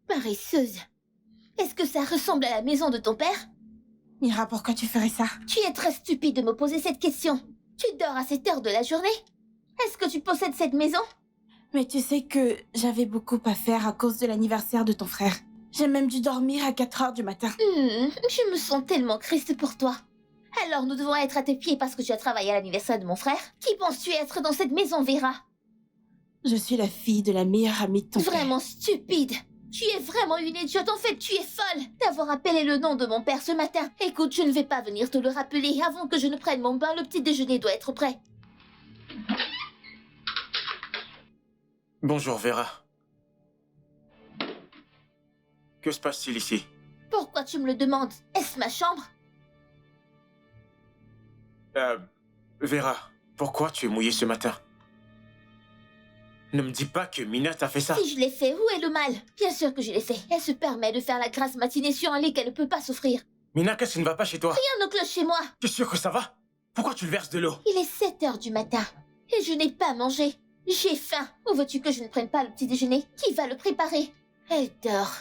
Paresseuse. Est-ce que ça ressemble à la maison de ton père? Mira, pourquoi tu ferais ça? Tu es très stupide de me poser cette question. Tu dors à cette heure de la journée? Est-ce que tu possèdes cette maison? Mais tu sais que j'avais beaucoup à faire à cause de l'anniversaire de ton frère. J'ai même dû dormir à 4 heures du matin. Je me sens tellement triste pour toi. Alors nous devons être à tes pieds parce que tu as travaillé à l'anniversaire de mon frère? Qui penses-tu être dans cette maison, Vera? Je suis la fille de la meilleure amie de ton père. Vraiment stupide. Tu es vraiment une idiote, en fait, tu es folle d'avoir appelé le nom de mon père ce matin. Écoute, je ne vais pas venir te le rappeler. Avant que je ne prenne mon bain, le petit déjeuner doit être prêt. Bonjour, Vera. Que se passe-t-il ici? Pourquoi tu me le demandes? Est-ce ma chambre? Vera, pourquoi tu es mouillée ce matin? Ne me dis pas que Mina t'a fait ça. Si je l'ai fait, où est le mal? Bien sûr que je l'ai fait. Elle se permet de faire la grasse matinée sur un lit qu'elle ne peut pas s'offrir. Mina, qu'est-ce qui ne va pas chez toi? Rien ne cloche chez moi. Tu es sûr que ça va? Pourquoi tu le verses de l'eau? Il est 7 heures du matin et je n'ai pas mangé. J'ai faim. Où veux-tu que je ne prenne pas le petit déjeuner? Qui va le préparer? Elle dort.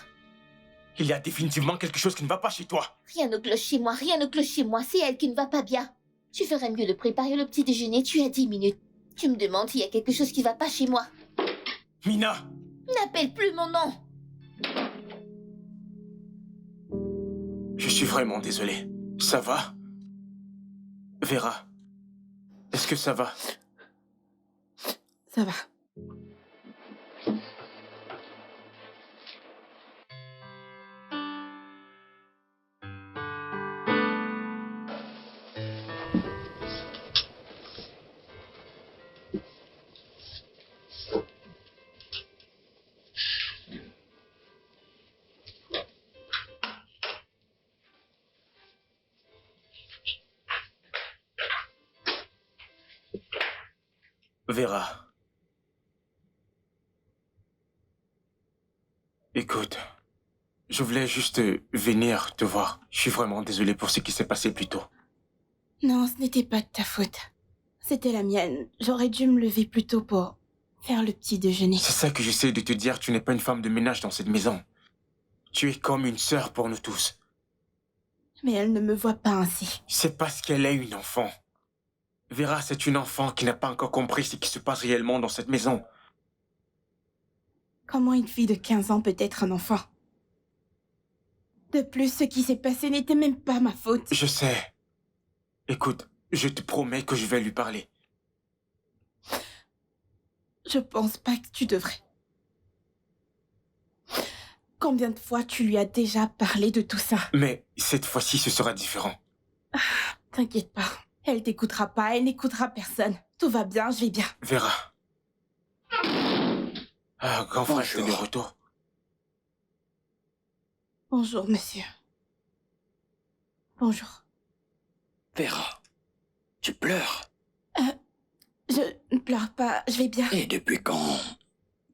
Il y a définitivement quelque chose qui ne va pas chez toi. Rien ne cloche chez moi, rien ne cloche chez moi. C'est elle qui ne va pas bien. Tu ferais mieux de préparer le petit déjeuner. Tu as 10 minutes. Tu me demandes s'il y a quelque chose qui va pas chez moi. Mina! N'appelle plus mon nom. Je suis vraiment désolé. Ça va? Vera, est-ce que ça va? Ça va. Vera. Écoute, je voulais juste venir te voir. Je suis vraiment désolé pour ce qui s'est passé plus tôt. Non, ce n'était pas de ta faute. C'était la mienne. J'aurais dû me lever plus tôt pour faire le petit déjeuner. C'est ça que j'essaie de te dire, tu n'es pas une femme de ménage dans cette maison. Tu es comme une sœur pour nous tous. Mais elle ne me voit pas ainsi. C'est parce qu'elle est une enfant. Vera, c'est une enfant qui n'a pas encore compris ce qui se passe réellement dans cette maison. Comment une fille de 15 ans peut être un enfant? De plus, ce qui s'est passé n'était même pas ma faute. Je sais. Écoute, je te promets que je vais lui parler. Je pense pas que tu devrais. Combien de fois tu lui as déjà parlé de tout ça? Mais cette fois-ci, ce sera différent. T'inquiète pas. Elle t'écoutera pas, elle n'écoutera personne. Tout va bien, je vais bien. Vera. Ah, grand frère, t'es de retour. Bonjour, monsieur. Bonjour. Vera, tu pleures? Je ne pleure pas, je vais bien. Et depuis quand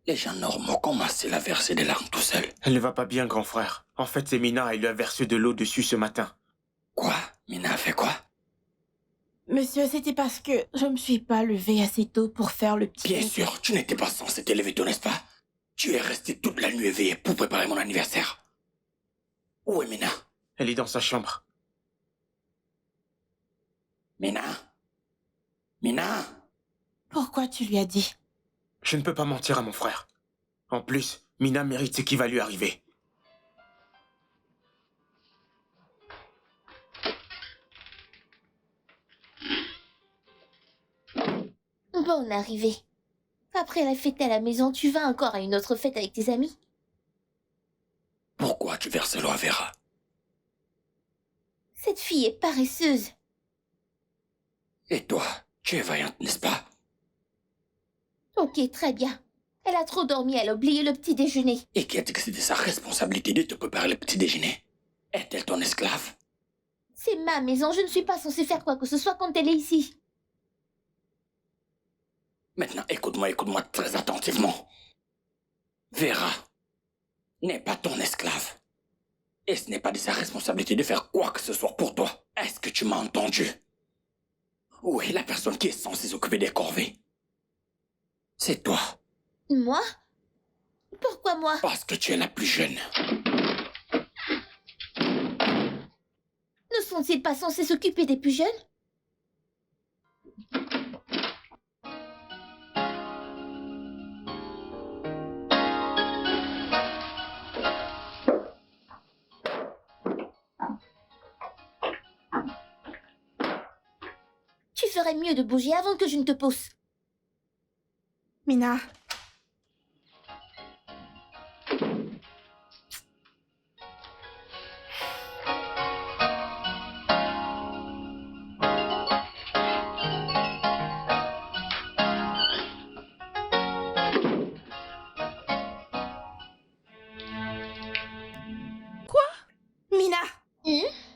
les gens normaux commencent à verser des larmes tout seuls? Elle ne va pas bien, grand frère. En fait, c'est Mina, elle lui a versé de l'eau dessus ce matin. Quoi? Mina a fait quoi? Monsieur, c'était parce que je me suis pas levée assez tôt pour faire le petit... Bien sûr, tu n'étais pas censé te lever tôt, n'est-ce pas? Tu es resté toute la nuit éveillée pour préparer mon anniversaire. Où est Mina? Elle est dans sa chambre. Mina? Mina? Pourquoi tu lui as dit? Je ne peux pas mentir à mon frère. En plus, Mina mérite ce qui va lui arriver. Bonne arrivée. Après la fête à la maison, tu vas encore à une autre fête avec tes amis? Pourquoi tu verses l'eau à Vera? Cette fille est paresseuse. Et toi, tu es vaillante, n'est-ce pas? Ok, très bien. Elle a trop dormi, elle a oublié le petit déjeuner. Et qui a dit que c'était sa responsabilité de te préparer le petit déjeuner? Est-elle ton esclave? C'est ma maison, je ne suis pas censée faire quoi que ce soit quand elle est ici. Maintenant, écoute-moi très attentivement. Vera n'est pas ton esclave. Et ce n'est pas de sa responsabilité de faire quoi que ce soit pour toi. Est-ce que tu m'as entendu? Où est la personne qui est censée s'occuper des corvées? C'est toi. Moi? Pourquoi moi? Parce que tu es la plus jeune. Ne sont-ils pas censés s'occuper des plus jeunes? Tu ferais mieux de bouger avant que je ne te pousse. Mina. Mina,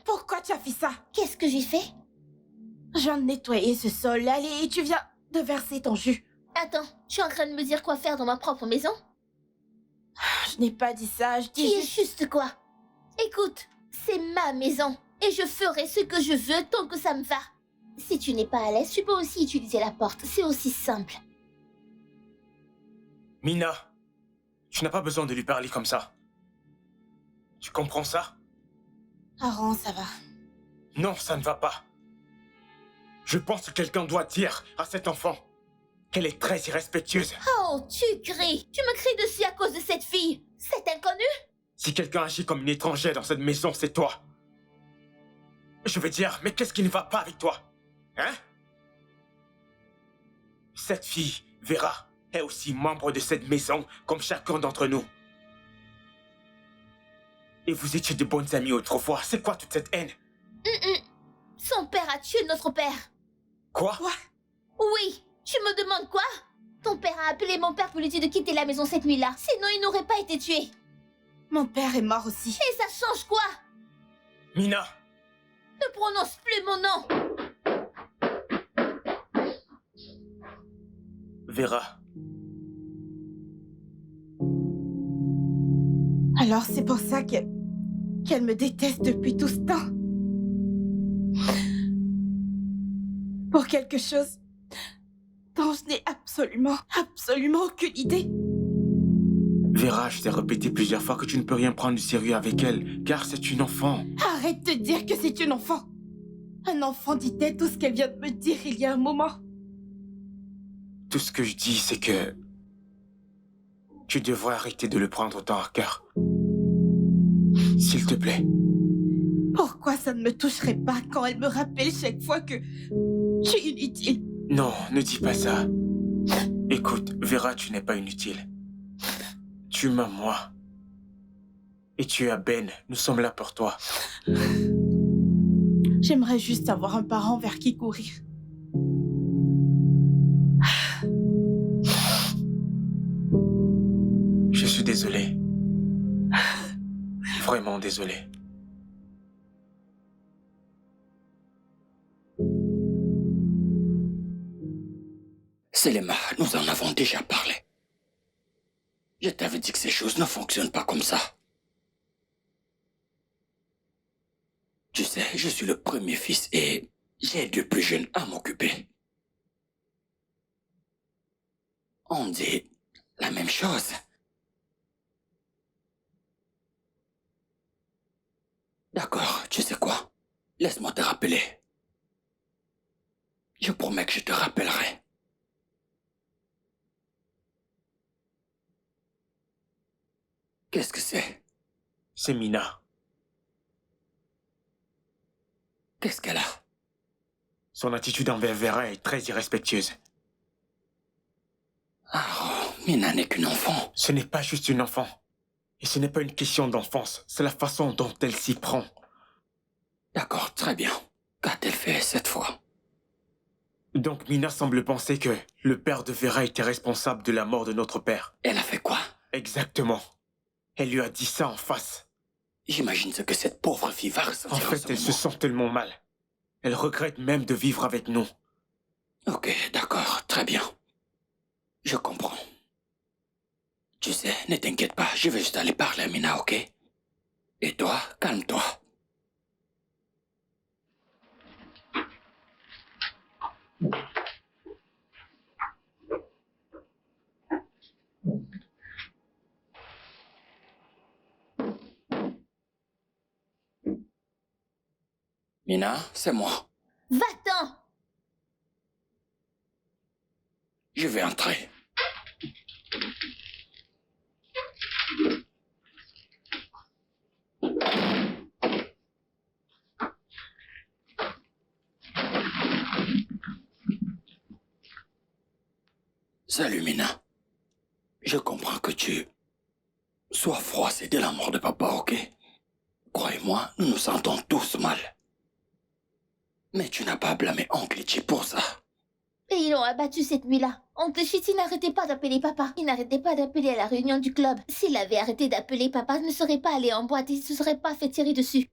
pourquoi tu as fait ça? Qu'est-ce que j'ai fait? Je viens de nettoyer ce sol, allez, et tu viens de verser ton jus. Attends, tu es en train de me dire quoi faire dans ma propre maison? Je n'ai pas dit ça, je Tu dis es juste... juste quoi? Écoute, c'est ma maison, et je ferai ce que je veux tant que ça me va. Si tu n'es pas à l'aise, tu peux aussi utiliser la porte, c'est aussi simple. Mina, tu n'as pas besoin de lui parler comme ça. Tu comprends ça? Aaron, ça va. Non, ça ne va pas. Je pense que quelqu'un doit dire à cet enfant qu'elle est très irrespectueuse. Oh, tu cries! Tu me cries dessus à cause de cette fille! Cette inconnue? Si quelqu'un agit comme une étrangère dans cette maison, c'est toi. Je veux dire, mais qu'est-ce qui ne va pas avec toi? Hein? Cette fille, Vera, est aussi membre de cette maison comme chacun d'entre nous. Et vous étiez de bonnes amies autrefois. C'est quoi toute cette haine? Son père a tué notre père. Quoi? Oui, tu me demandes quoi? Ton père a appelé mon père pour lui dire de quitter la maison cette nuit-là. Sinon, il n'aurait pas été tué. Mon père est mort aussi. Et ça change quoi? Mina! Ne prononce plus mon nom. Vera, Alors c'est pour ça qu'elle me déteste depuis tout ce temps. Pour quelque chose dont je n'ai absolument aucune idée. Vera, je t'ai répété plusieurs fois que tu ne peux rien prendre du sérieux avec elle, car c'est une enfant. Arrête de dire que c'est une enfant. Un enfant dit-elle tout ce qu'elle vient de me dire il y a un moment. Tout ce que je dis, c'est que tu devrais arrêter de le prendre autant à cœur. S'il te plaît. Pourquoi ça ne me toucherait pas quand elle me rappelle chaque fois que je suis inutile? Non, ne dis pas ça. Écoute, Vera, tu n'es pas inutile. Tu m'as moi. Et tu as Ben. Nous sommes là pour toi. J'aimerais juste avoir un parent vers qui courir. Je suis désolé. Vraiment désolé. Selema, nous en avons déjà parlé. Je t'avais dit que ces choses ne fonctionnent pas comme ça. Tu sais, je suis le premier fils et j'ai deux plus jeunes à m'occuper. On dit la même chose. D'accord, tu sais quoi? Laisse-moi te rappeler. Je promets que je te rappellerai. Qu'est-ce que c'est? C'est Mina. Qu'est-ce qu'elle a? Son attitude envers Vera est très irrespectueuse. Ah, Mina n'est qu'une enfant. Ce n'est pas juste une enfant. Et ce n'est pas une question d'enfance. C'est la façon dont elle s'y prend. D'accord, très bien. Qu'a-t-elle fait cette fois? Donc Mina semble penser que le père de Vera était responsable de la mort de notre père. Elle a fait quoi? Exactement. Elle lui a dit ça en face. J'imagine ce que cette pauvre fille va ressentir En fait, elle se sent tellement mal. Elle regrette même de vivre avec nous. Ok, d'accord, très bien. Je comprends. Tu sais, ne t'inquiète pas, je vais juste aller parler à Mina, ok? Et toi, calme-toi. Mina, c'est moi. Va-t'en! Je vais entrer. Salut Mina. Je comprends que tu sois froissé de la mort de papa, ok? Croyez-moi, nous nous sentons tous mal. Mais tu n'as pas à blâmer Oncle Ichi pour ça. Et ils l'ont abattu cette nuit-là. Oncle Chitty n'arrêtait pas d'appeler papa. Il n'arrêtait pas d'appeler à la réunion du club. S'il avait arrêté d'appeler papa, il ne serait pas allé en boîte et il ne se serait pas fait tirer dessus.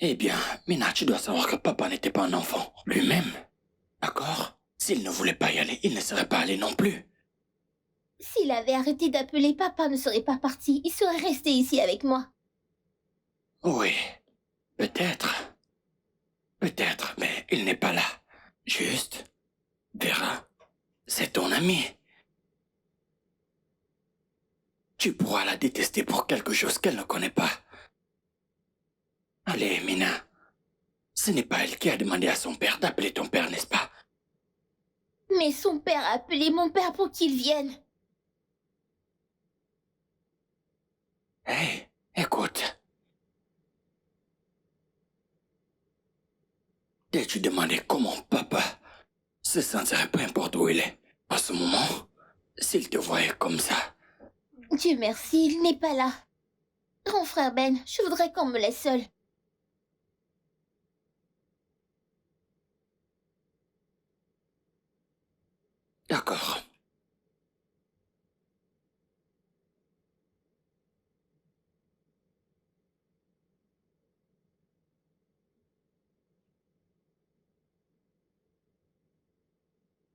Eh bien, Mina, tu dois savoir que papa n'était pas un enfant, lui-même. D'accord? S'il ne voulait pas y aller, il ne serait pas allé non plus. S'il avait arrêté d'appeler papa, ne serait pas parti. Il serait resté ici avec moi. Oui, peut-être. Peut-être, mais il n'est pas là. Juste, Vera, c'est ton ami. Tu pourras la détester pour quelque chose qu'elle ne connaît pas. Allez, Mina. Ce n'est pas elle qui a demandé à son père d'appeler ton père, n'est-ce pas? Mais son père a appelé mon père pour qu'il vienne. Hey, écoute. T'es-tu demandé comment papa se sentirait peu importe où il est? À ce moment, s'il te voyait comme ça. Dieu merci, il n'est pas là. Grand frère Ben, je voudrais qu'on me laisse seule. D'accord.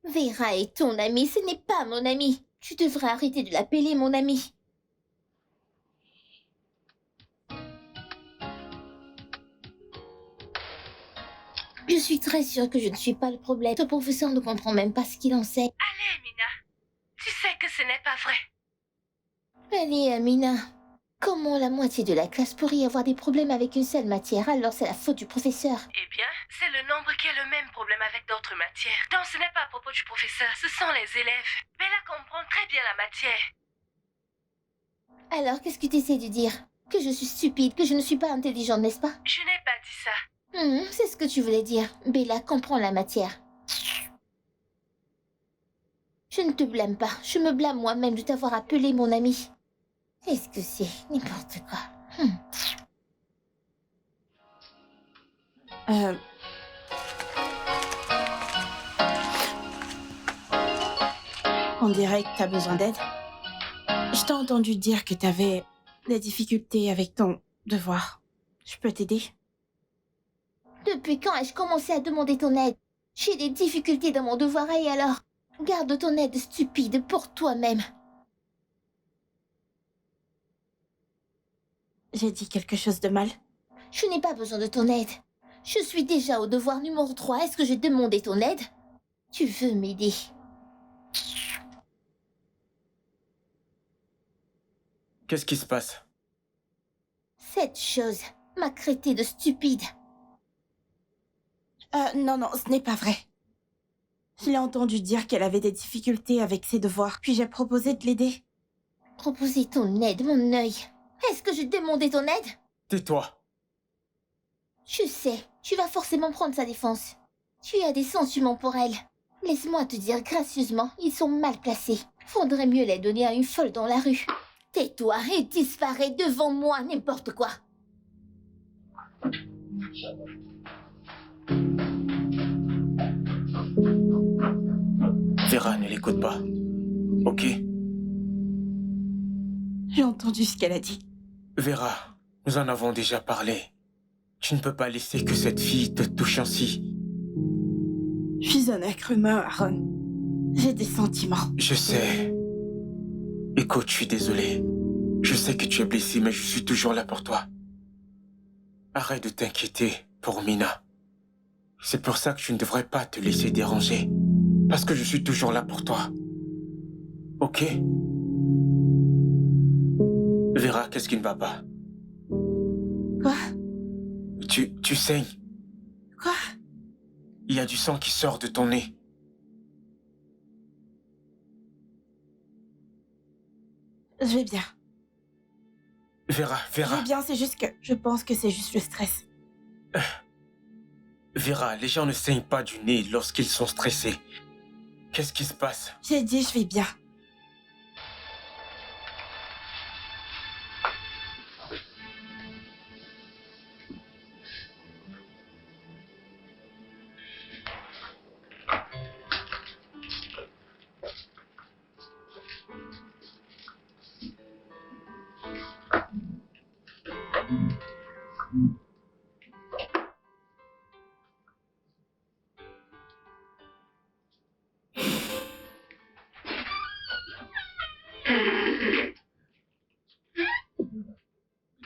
Vera est ton ami, ce n'est pas mon ami. Tu devrais arrêter de l'appeler mon ami. Je suis très sûre que je ne suis pas le problème. Ton professeur ne comprend même pas ce qu'il enseigne. Allez, Mina. Tu sais que ce n'est pas vrai. Allez, Amina. Comment la moitié de la classe pourrait avoir des problèmes avec une seule matière, alors c'est la faute du professeur? Eh bien, c'est le nombre qui a le même problème avec d'autres matières. Donc ce n'est pas à propos du professeur, ce sont les élèves. Bella comprend très bien la matière. Alors, qu'est-ce que tu essaies de dire? Que je suis stupide, que je ne suis pas intelligente, n'est-ce pas? Je n'ai pas dit ça. C'est ce que tu voulais dire. Bella comprend la matière. Je ne te blâme pas. Je me blâme moi-même de t'avoir appelé mon ami. Qu'est-ce que c'est? N'importe quoi. On dirait que t'as besoin d'aide. Je t'ai entendu dire que t'avais des difficultés avec ton devoir. Je peux t'aider? Depuis quand ai-je commencé à demander ton aide? J'ai des difficultés dans mon devoir et alors? Garde ton aide stupide pour toi-même. J'ai dit quelque chose de mal? Je n'ai pas besoin de ton aide. Je suis déjà au devoir numéro 3. Est-ce que j'ai demandé ton aide? Tu veux m'aider? Qu'est-ce qui se passe? Cette chose m'a traité de stupide. Non, ce n'est pas vrai. Je l'ai entendu dire qu'elle avait des difficultés avec ses devoirs, puis j'ai proposé de l'aider. Proposer ton aide, mon œil. Est-ce que j'ai demandé ton aide? Tais-toi. Je sais, tu vas forcément prendre sa défense. Tu as des sentiments pour elle. Laisse-moi te dire gracieusement, ils sont mal placés. Faudrait mieux les donner à une folle dans la rue. Tais-toi et disparais devant moi, n'importe quoi. Vera, ne l'écoute pas. Ok? J'ai entendu ce qu'elle a dit. Vera, nous en avons déjà parlé. Tu ne peux pas laisser que cette fille te touche ainsi. Je suis un être humain, Aaron. J'ai des sentiments. Je sais. Écoute, je suis désolé. Je sais que tu es blessé, mais je suis toujours là pour toi. Arrête de t'inquiéter pour Mina. C'est pour ça que tu ne devrais pas te laisser déranger. Parce que je suis toujours là pour toi. Ok? Vera, qu'est-ce qui ne va pas? Quoi? Tu saignes. Quoi? Il y a du sang qui sort de ton nez. Je vais bien. Vera. Je vais bien, c'est juste que je pense que c'est juste le stress. Vera, les gens ne saignent pas du nez lorsqu'ils sont stressés. Qu'est-ce qui se passe? J'ai dit je vais bien.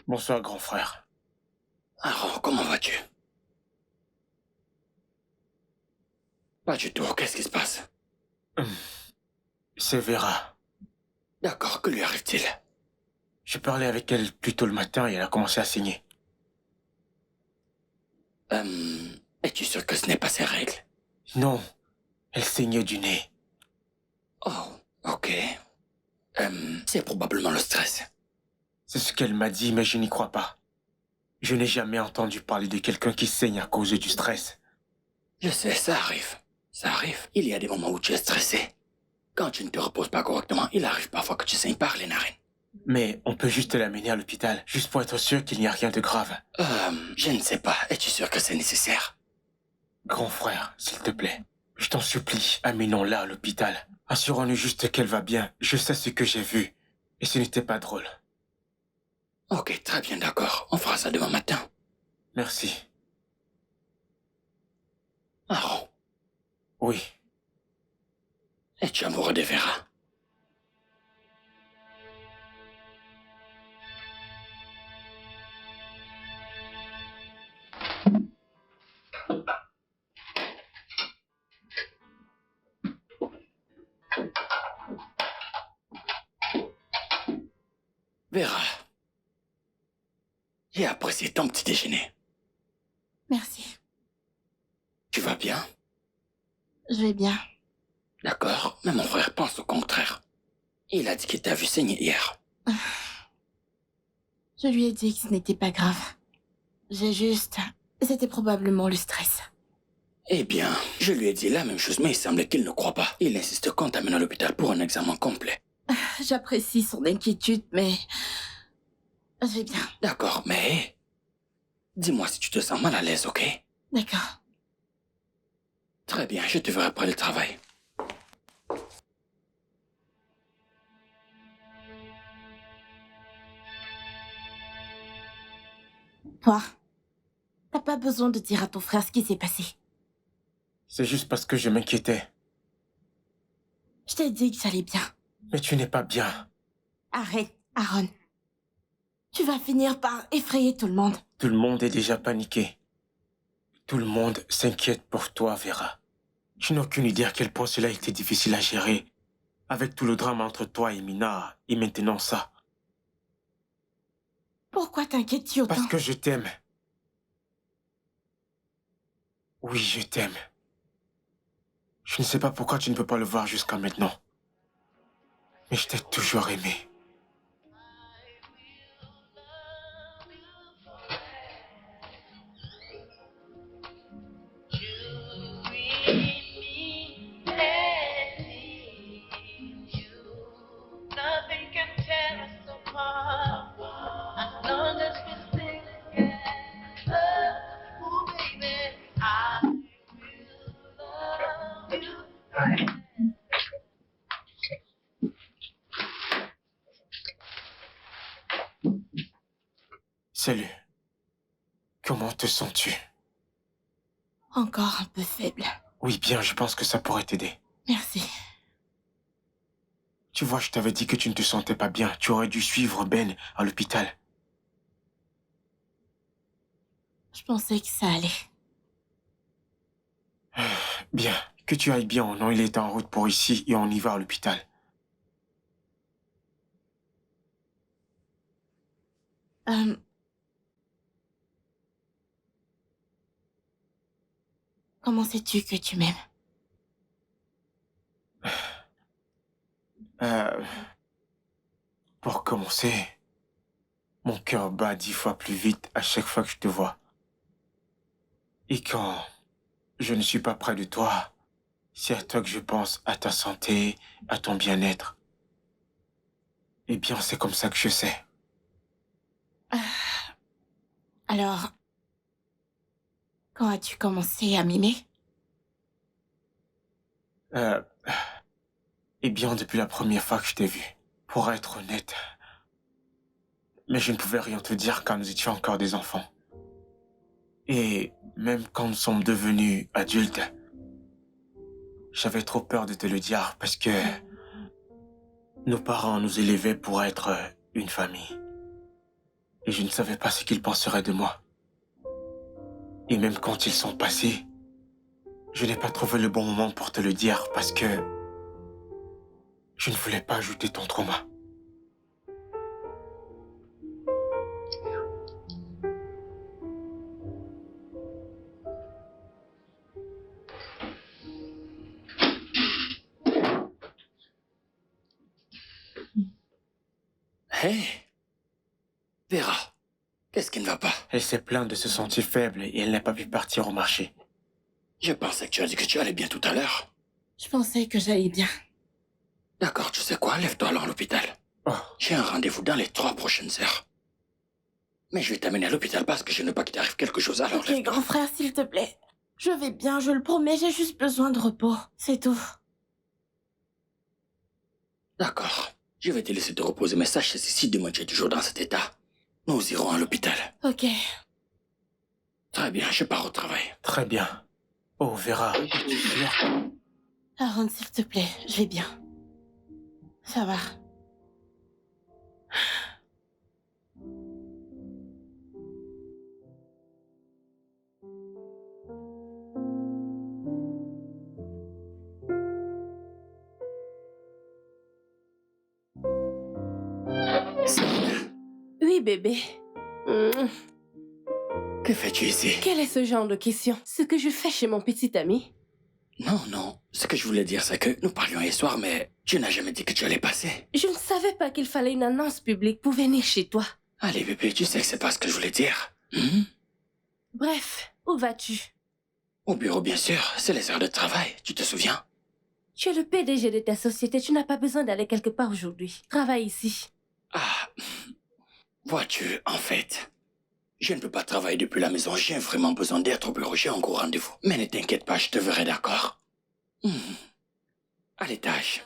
Bonsoir, grand frère. Aaron, comment vas-tu? Pas du tout, qu'est-ce qui se passe? C'est Vera. D'accord, que lui arrive-t-il? J'ai parlé avec elle plus tôt le matin et elle a commencé à saigner. Es-tu sûr que ce n'est pas ses règles? Non, elle saignait du nez. Oh, ok. C'est probablement le stress. C'est ce qu'elle m'a dit, mais je n'y crois pas. Je n'ai jamais entendu parler de quelqu'un qui saigne à cause du stress. Je sais, ça arrive. Ça arrive. Il y a des moments où tu es stressé. Quand tu ne te reposes pas correctement, il arrive parfois que tu saignes par les narines. Mais on peut juste l'amener à l'hôpital, juste pour être sûr qu'il n'y a rien de grave. Je ne sais pas. Es-tu sûr que c'est nécessaire? Grand frère, s'il te plaît, je t'en supplie, amenons-la à l'hôpital. Assurons-nous juste qu'elle va bien. Je sais ce que j'ai vu. Et ce n'était pas drôle. Ok, très bien, d'accord. On fera ça demain matin. Merci. Aaron, Oui. es-tu amoureux de Vera? Vera, j'ai apprécié ton petit déjeuner. Merci. Tu vas bien? Je vais bien. D'accord, mais mon frère pense au contraire. Il a dit qu'il t'a vu saigner hier. Je lui ai dit que ce n'était pas grave. C'était probablement le stress. Eh bien, je lui ai dit la même chose, mais il semble qu'il ne croit pas. Il insiste qu'on t'amène à l'hôpital pour un examen complet. J'apprécie son inquiétude, mais... Je vais bien. D'accord, mais... Dis-moi si tu te sens mal à l'aise, ok? D'accord. Très bien, je te verrai après le travail. Toi, t'as pas besoin de dire à ton frère ce qui s'est passé. C'est juste parce que je m'inquiétais. Je t'ai dit que j'allais bien. Mais tu n'es pas bien. Arrête, Aaron. Tu vas finir par effrayer tout le monde. Tout le monde est déjà paniqué. Tout le monde s'inquiète pour toi, Vera. Tu n'as aucune idée à quel point cela a été difficile à gérer. Avec tout le drame entre toi et Mina, et maintenant ça. Pourquoi t'inquiètes-tu autant? Parce que je t'aime. Oui, je t'aime. Je ne sais pas pourquoi tu ne peux pas le voir jusqu'à maintenant. Mais je t'ai toujours aimé. Salut. Comment te sens-tu? Encore un peu faible. Oui, bien, je pense que ça pourrait t'aider. Merci. Tu vois, je t'avais dit que tu ne te sentais pas bien. Tu aurais dû suivre Ben à l'hôpital. Je pensais que ça allait. Bien, que tu ailles bien. Non, il est en route pour ici et on y va à l'hôpital. Euh, Comment sais-tu que tu m'aimes? Euh, pour commencer, mon cœur bat 10 fois plus vite à chaque fois que je te vois. Et quand je ne suis pas près de toi, c'est à toi que je pense, à ta santé, à ton bien-être. Eh bien, c'est comme ça que je sais. Alors, quand as-tu commencé à m'aimer? Eh bien, depuis la première fois que je t'ai vu. Pour être honnête. Mais je ne pouvais rien te dire quand nous étions encore des enfants. Et même quand nous sommes devenus adultes, j'avais trop peur de te le dire parce que nos parents nous élevaient pour être une famille. Et je ne savais pas ce qu'ils penseraient de moi. Et même quand ils sont passés, je n'ai pas trouvé le bon moment pour te le dire parce que je ne voulais pas ajouter ton trauma. Hé Vera, qu'est-ce qui ne va pas? Elle s'est plainte de se sentir faible et elle n'a pas pu partir au marché. Je pensais que tu as dit que tu allais bien tout à l'heure. Je pensais que j'allais bien. D'accord, tu sais quoi? Lève-toi alors à l'hôpital. Oh, J'ai un rendez-vous dans les 3 prochaines heures. Mais je vais t'amener à l'hôpital parce que je ne veux pas qu'il t'arrive quelque chose, alors Ok, lève-toi. grand frère, s'il te plaît. Je vais bien, je le promets, j'ai juste besoin de repos. C'est tout. D'accord. Je vais te laisser te reposer, mais sache que si demain tu es toujours dans cet état, nous irons à l'hôpital. Ok. Très bien, je pars au travail. très bien. Oh, Vera, es-tu sûre? Aaron, s'il te plaît, je vais bien. Ça va. Oui, bébé. Que fais-tu ici? Quel est ce genre de question? Ce que je fais chez mon petit ami? Non. Ce que je voulais dire, c'est que nous parlions hier soir, mais tu n'as jamais dit que tu allais passer. Je ne savais pas qu'il fallait une annonce publique pour venir chez toi. Allez, bébé, tu sais que c'est pas ce que je voulais dire. Bref, où vas-tu? Au bureau, bien sûr. C'est les heures de travail, tu te souviens? Tu es le PDG de ta société, tu n'as pas besoin d'aller quelque part aujourd'hui. Travaille ici. Ah, vois-tu, en fait, je ne peux pas travailler depuis la maison. J'ai vraiment besoin d'être au bureau. J'ai un gros rendez-vous. Mais ne t'inquiète pas, je te verrai, d'accord? À l'étage.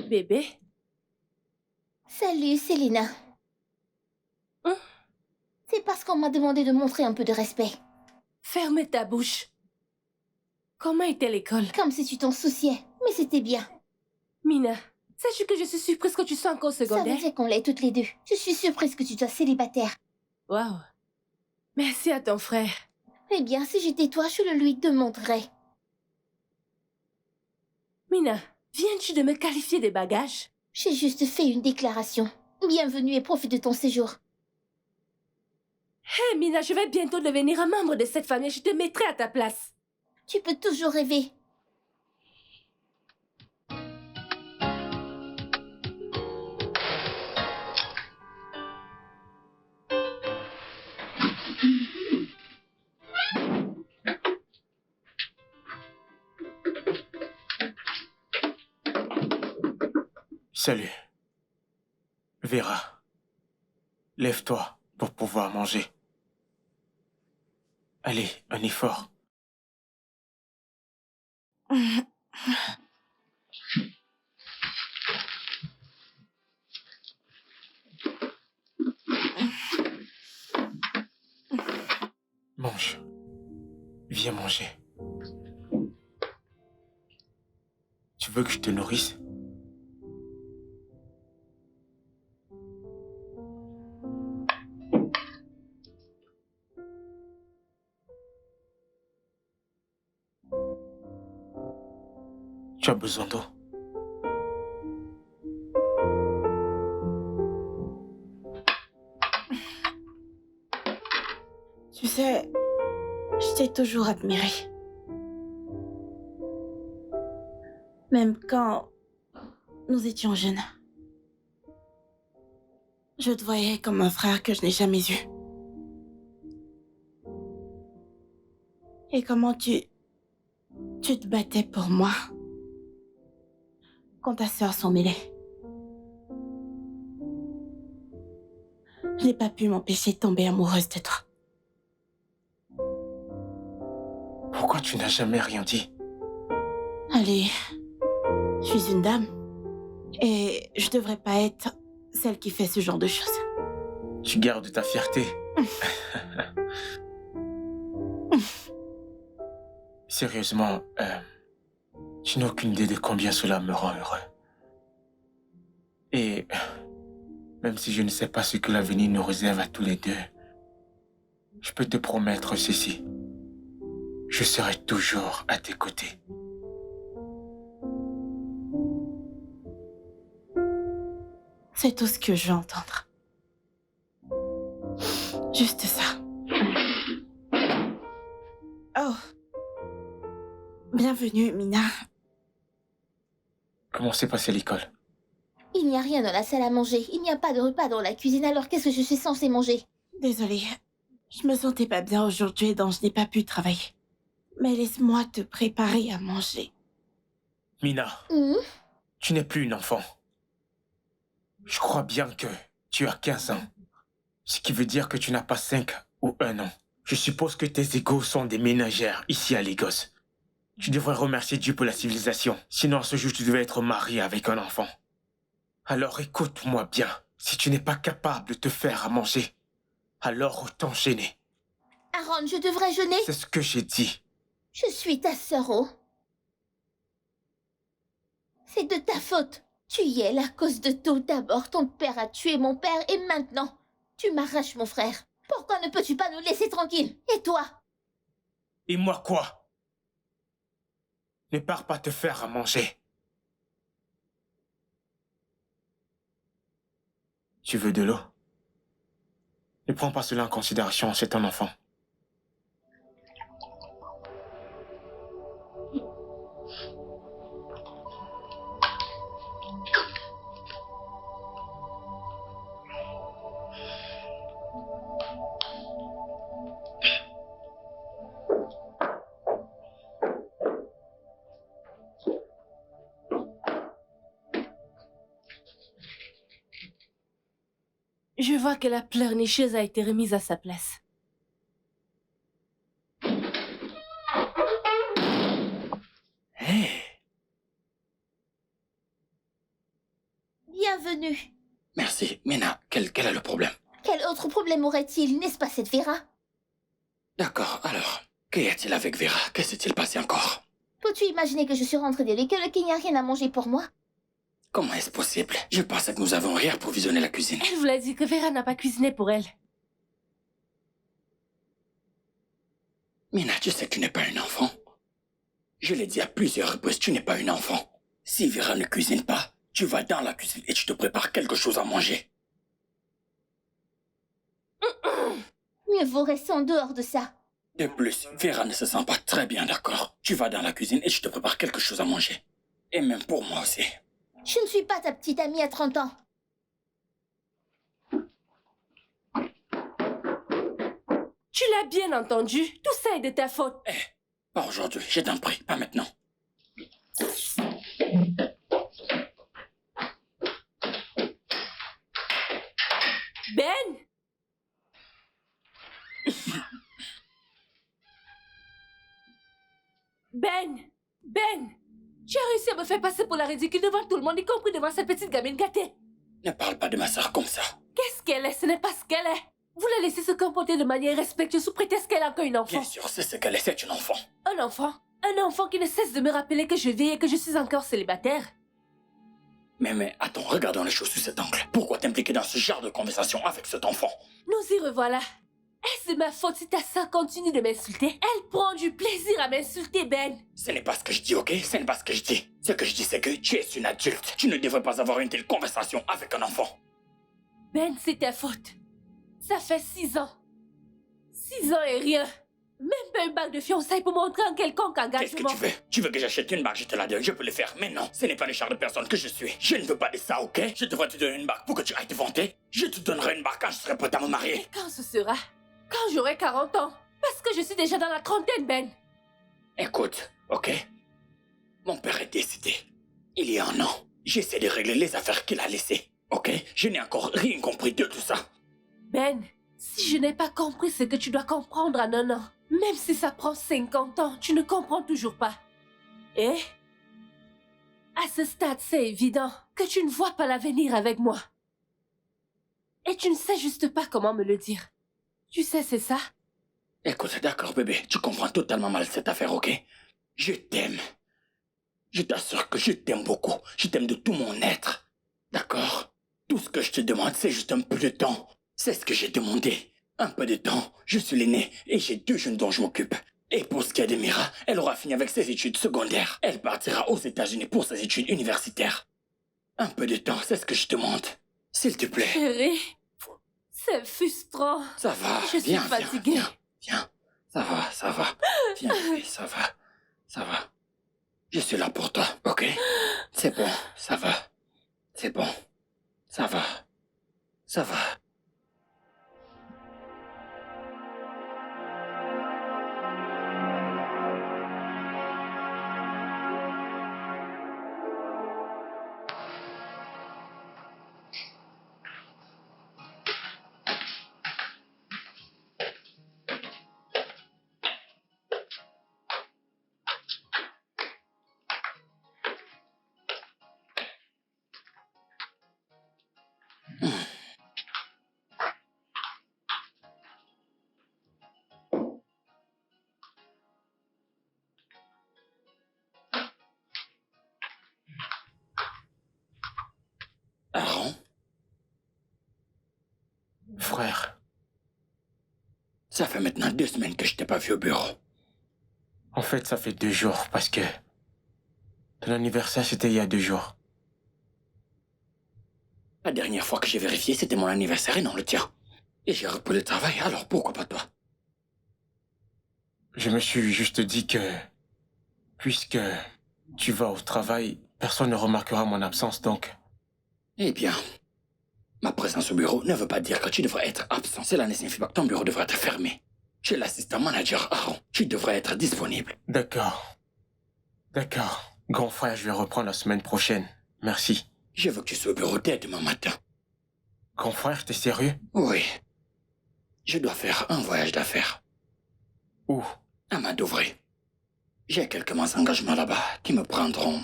Bébé? Salut, Selena. Hein? C'est parce qu'on m'a demandé de montrer un peu de respect. Ferme ta bouche. Comment était l'école? Comme si tu t'en souciais. Mais c'était bien. Mina, sais-tu que je suis surprise que tu sois encore Ça secondaire? me fait qu'on l'ait toutes les deux. Je suis surprise que tu sois célibataire. Waouh. Merci à ton frère. Eh bien, si j'étais toi, je le lui demanderais. Mina, viens-tu de me qualifier des bagages? J'ai juste fait une déclaration. Bienvenue et profite de ton séjour. Hé Mina, je vais bientôt devenir un membre de cette famille. Je te mettrai à ta place. Tu peux toujours rêver. Salut. Vera. Lève-toi pour pouvoir manger. Allez, un effort. Mange. Viens manger. Tu veux que je te nourrisse? Tu as besoin d'eau? Tu sais, je t'ai toujours admiré. Même quand nous étions jeunes. Je te voyais comme un frère que je n'ai jamais eu. Et comment tu te battais pour moi quand ta sœur s'en mêlait. Je n'ai pas pu m'empêcher de tomber amoureuse de toi. Pourquoi tu n'as jamais rien dit? Allez, je suis une dame. Et je devrais pas être celle qui fait ce genre de choses. Tu gardes ta fierté. Sérieusement, tu n'as aucune idée de combien cela me rend heureux. Et même si je ne sais pas ce que l'avenir nous réserve à tous les deux, je peux te promettre ceci. Je serai toujours à tes côtés. C'est tout ce que je veux entendre. Juste ça. Oh. Bienvenue, Mina. Comment s'est passée l'école? Il n'y a rien dans la salle à manger. Il n'y a pas de repas dans la cuisine, alors qu'est-ce que je suis censée manger? Désolée. Je me sentais pas bien aujourd'hui, donc je n'ai pas pu travailler. Mais laisse-moi te préparer à manger. Mina, tu n'es plus une enfant. Je crois bien que tu as 15 ans. Ce qui veut dire que tu n'as pas 5 ou 1 an. Je suppose que tes égaux sont des ménagères ici à Lagos. Tu devrais remercier Dieu pour la civilisation. Sinon, à ce jour, tu devais être marié avec un enfant. Alors écoute-moi bien. Si tu n'es pas capable de te faire à manger, alors autant gêner. Aaron, je devrais jeûner? C'est ce que j'ai dit. Je suis ta sœur, oh. C'est de ta faute. Tu y es la cause de tout. D'abord, ton père a tué mon père et maintenant, tu m'arraches mon frère. Pourquoi ne peux-tu pas nous laisser tranquilles? Et toi? Et moi quoi? Ne pars pas te faire à manger. Tu veux de l'eau? Ne prends pas cela en considération, c'est un enfant. Je vois que la pleurnicheuse a été remise à sa place. Hé! Bienvenue. Merci. Mina, quel est le problème? Quel autre problème aurait-il, n'est-ce pas cette Vera? D'accord, alors, qu'y a-t-il avec Vera? Que s'est-il passé encore? Peux-tu imaginer que je suis rentrée de l'école et qu'il n'y a rien à manger pour moi? Comment est-ce possible? Je pensais que nous avons réapprovisionné la cuisine. Elle vous l'a dit que Vera n'a pas cuisiné pour elle. Mina, tu sais que tu n'es pas une enfant. Je l'ai dit à plusieurs reprises, tu n'es pas une enfant. Si Vera ne cuisine pas, tu vas dans la cuisine et tu te prépares quelque chose à manger. Mieux vaut rester en dehors de ça. De plus, Vera ne se sent pas très bien, d'accord? Tu vas dans la cuisine et tu te prépares quelque chose à manger. Et même pour moi aussi. Je ne suis pas ta petite amie à 30 ans. Tu l'as bien entendu. Tout ça est de ta faute. Eh, pas aujourd'hui, je t'en prie, pas maintenant. Ben! Ben! Ben! Tu as réussi à me faire passer pour la ridicule devant tout le monde, y compris devant cette petite gamine gâtée. Ne parle pas de ma sœur comme ça. Qu'est-ce qu'elle est? Ce n'est pas ce qu'elle est. Vous la laissez se comporter de manière respectueuse sous prétexte qu'elle a encore une enfant. Bien sûr, c'est ce qu'elle est, c'est une enfant. Un enfant? Un enfant qui ne cesse de me rappeler que je vis et que je suis encore célibataire. Mais attends, regardons les choses sous cet angle. Pourquoi t'impliquer dans ce genre de conversation avec cet enfant? Nous y revoilà. Est-ce de ma faute si ta sœur continue de m'insulter? Elle prend du plaisir à m'insulter, Ben. Ce n'est pas ce que je dis, ok? Ce n'est pas ce que je dis. Ce que je dis, c'est que tu es une adulte. Tu ne devrais pas avoir une telle conversation avec un enfant. Ben, c'est ta faute. Ça fait 6 ans. 6 ans et rien. Même pas une bague de fiançailles pour montrer un quelconque engagement. Qu'est-ce que tu veux? Tu veux que j'achète une bague, je te la donne, je peux le faire. Mais non, ce n'est pas le genre de personne que je suis. Je ne veux pas de ça, ok? Je devrais te donner une bague pour que tu ailles te vanter. Je te donnerai une bague quand je serai prête à me marier. Et quand ce sera? Quand j'aurai 40 ans. Parce que je suis déjà dans la trentaine, Ben. Écoute, ok? Mon père est décédé. Il y a 1 an. J'essaie de régler les affaires qu'il a laissées. Ok? Je n'ai encore rien compris de tout ça. Ben, si je n'ai pas compris ce que tu dois comprendre en 1 an, même si ça prend 50 ans, tu ne comprends toujours pas. Et à ce stade, c'est évident que tu ne vois pas l'avenir avec moi. Et tu ne sais juste pas comment me le dire. Tu sais, c'est ça? Écoute, d'accord, bébé, tu comprends totalement mal cette affaire, ok? Je t'aime. Je t'assure que je t'aime beaucoup. Je t'aime de tout mon être. D'accord? Tout ce que je te demande, c'est juste un peu de temps. C'est ce que j'ai demandé. Un peu de temps. Je suis l'aîné et j'ai 2 jeunes dont je m'occupe. Et pour ce qui est de Mira, elle aura fini avec ses études secondaires. Elle partira aux États-Unis pour ses études universitaires. Un peu de temps, c'est ce que je demande. S'il te plaît. Chérie, c'est frustrant. Ça va, Je suis viens, fatiguée. viens. Ça va. Viens, bébé, ça va. Je suis là pour toi, ok? C'est bon, ça va. C'est bon, ça va. Aaron, Frère, ça fait maintenant 2 semaines que je t'ai pas vu au bureau. en fait, ça fait 2 jours parce que ton anniversaire, c'était il y a 2 jours. La dernière fois que j'ai vérifié, c'était mon anniversaire et non le tien. Et j'ai repris le travail, alors pourquoi pas toi? Je me suis juste dit que, puisque tu vas au travail, personne ne remarquera mon absence, donc... Eh bien, ma présence au bureau ne veut pas dire que tu devrais être absent. Cela ne signifie pas que ton bureau devrait être fermé. Tu es l'assistant manager, Aaron. Tu devrais être disponible. D'accord. Grand frère, je vais reprendre la semaine prochaine. Merci. Je veux que tu sois au bureau dès demain matin. Grand frère, t'es sérieux? Oui. Je dois faire un voyage d'affaires Où? à Madouvray. J'ai quelques engagements là-bas qui me prendront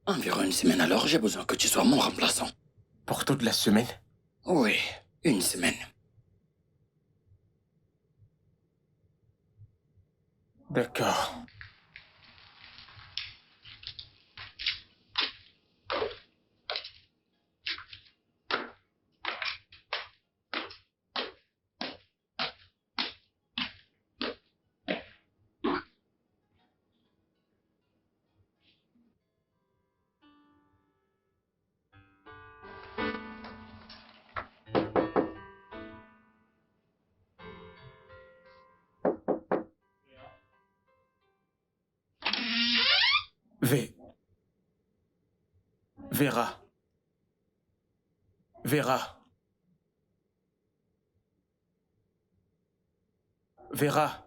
environ 1 semaine, alors j'ai besoin que tu sois mon remplaçant. Pour toute la semaine? Oui, 1 semaine. D'accord. Vera. Vera. Vera.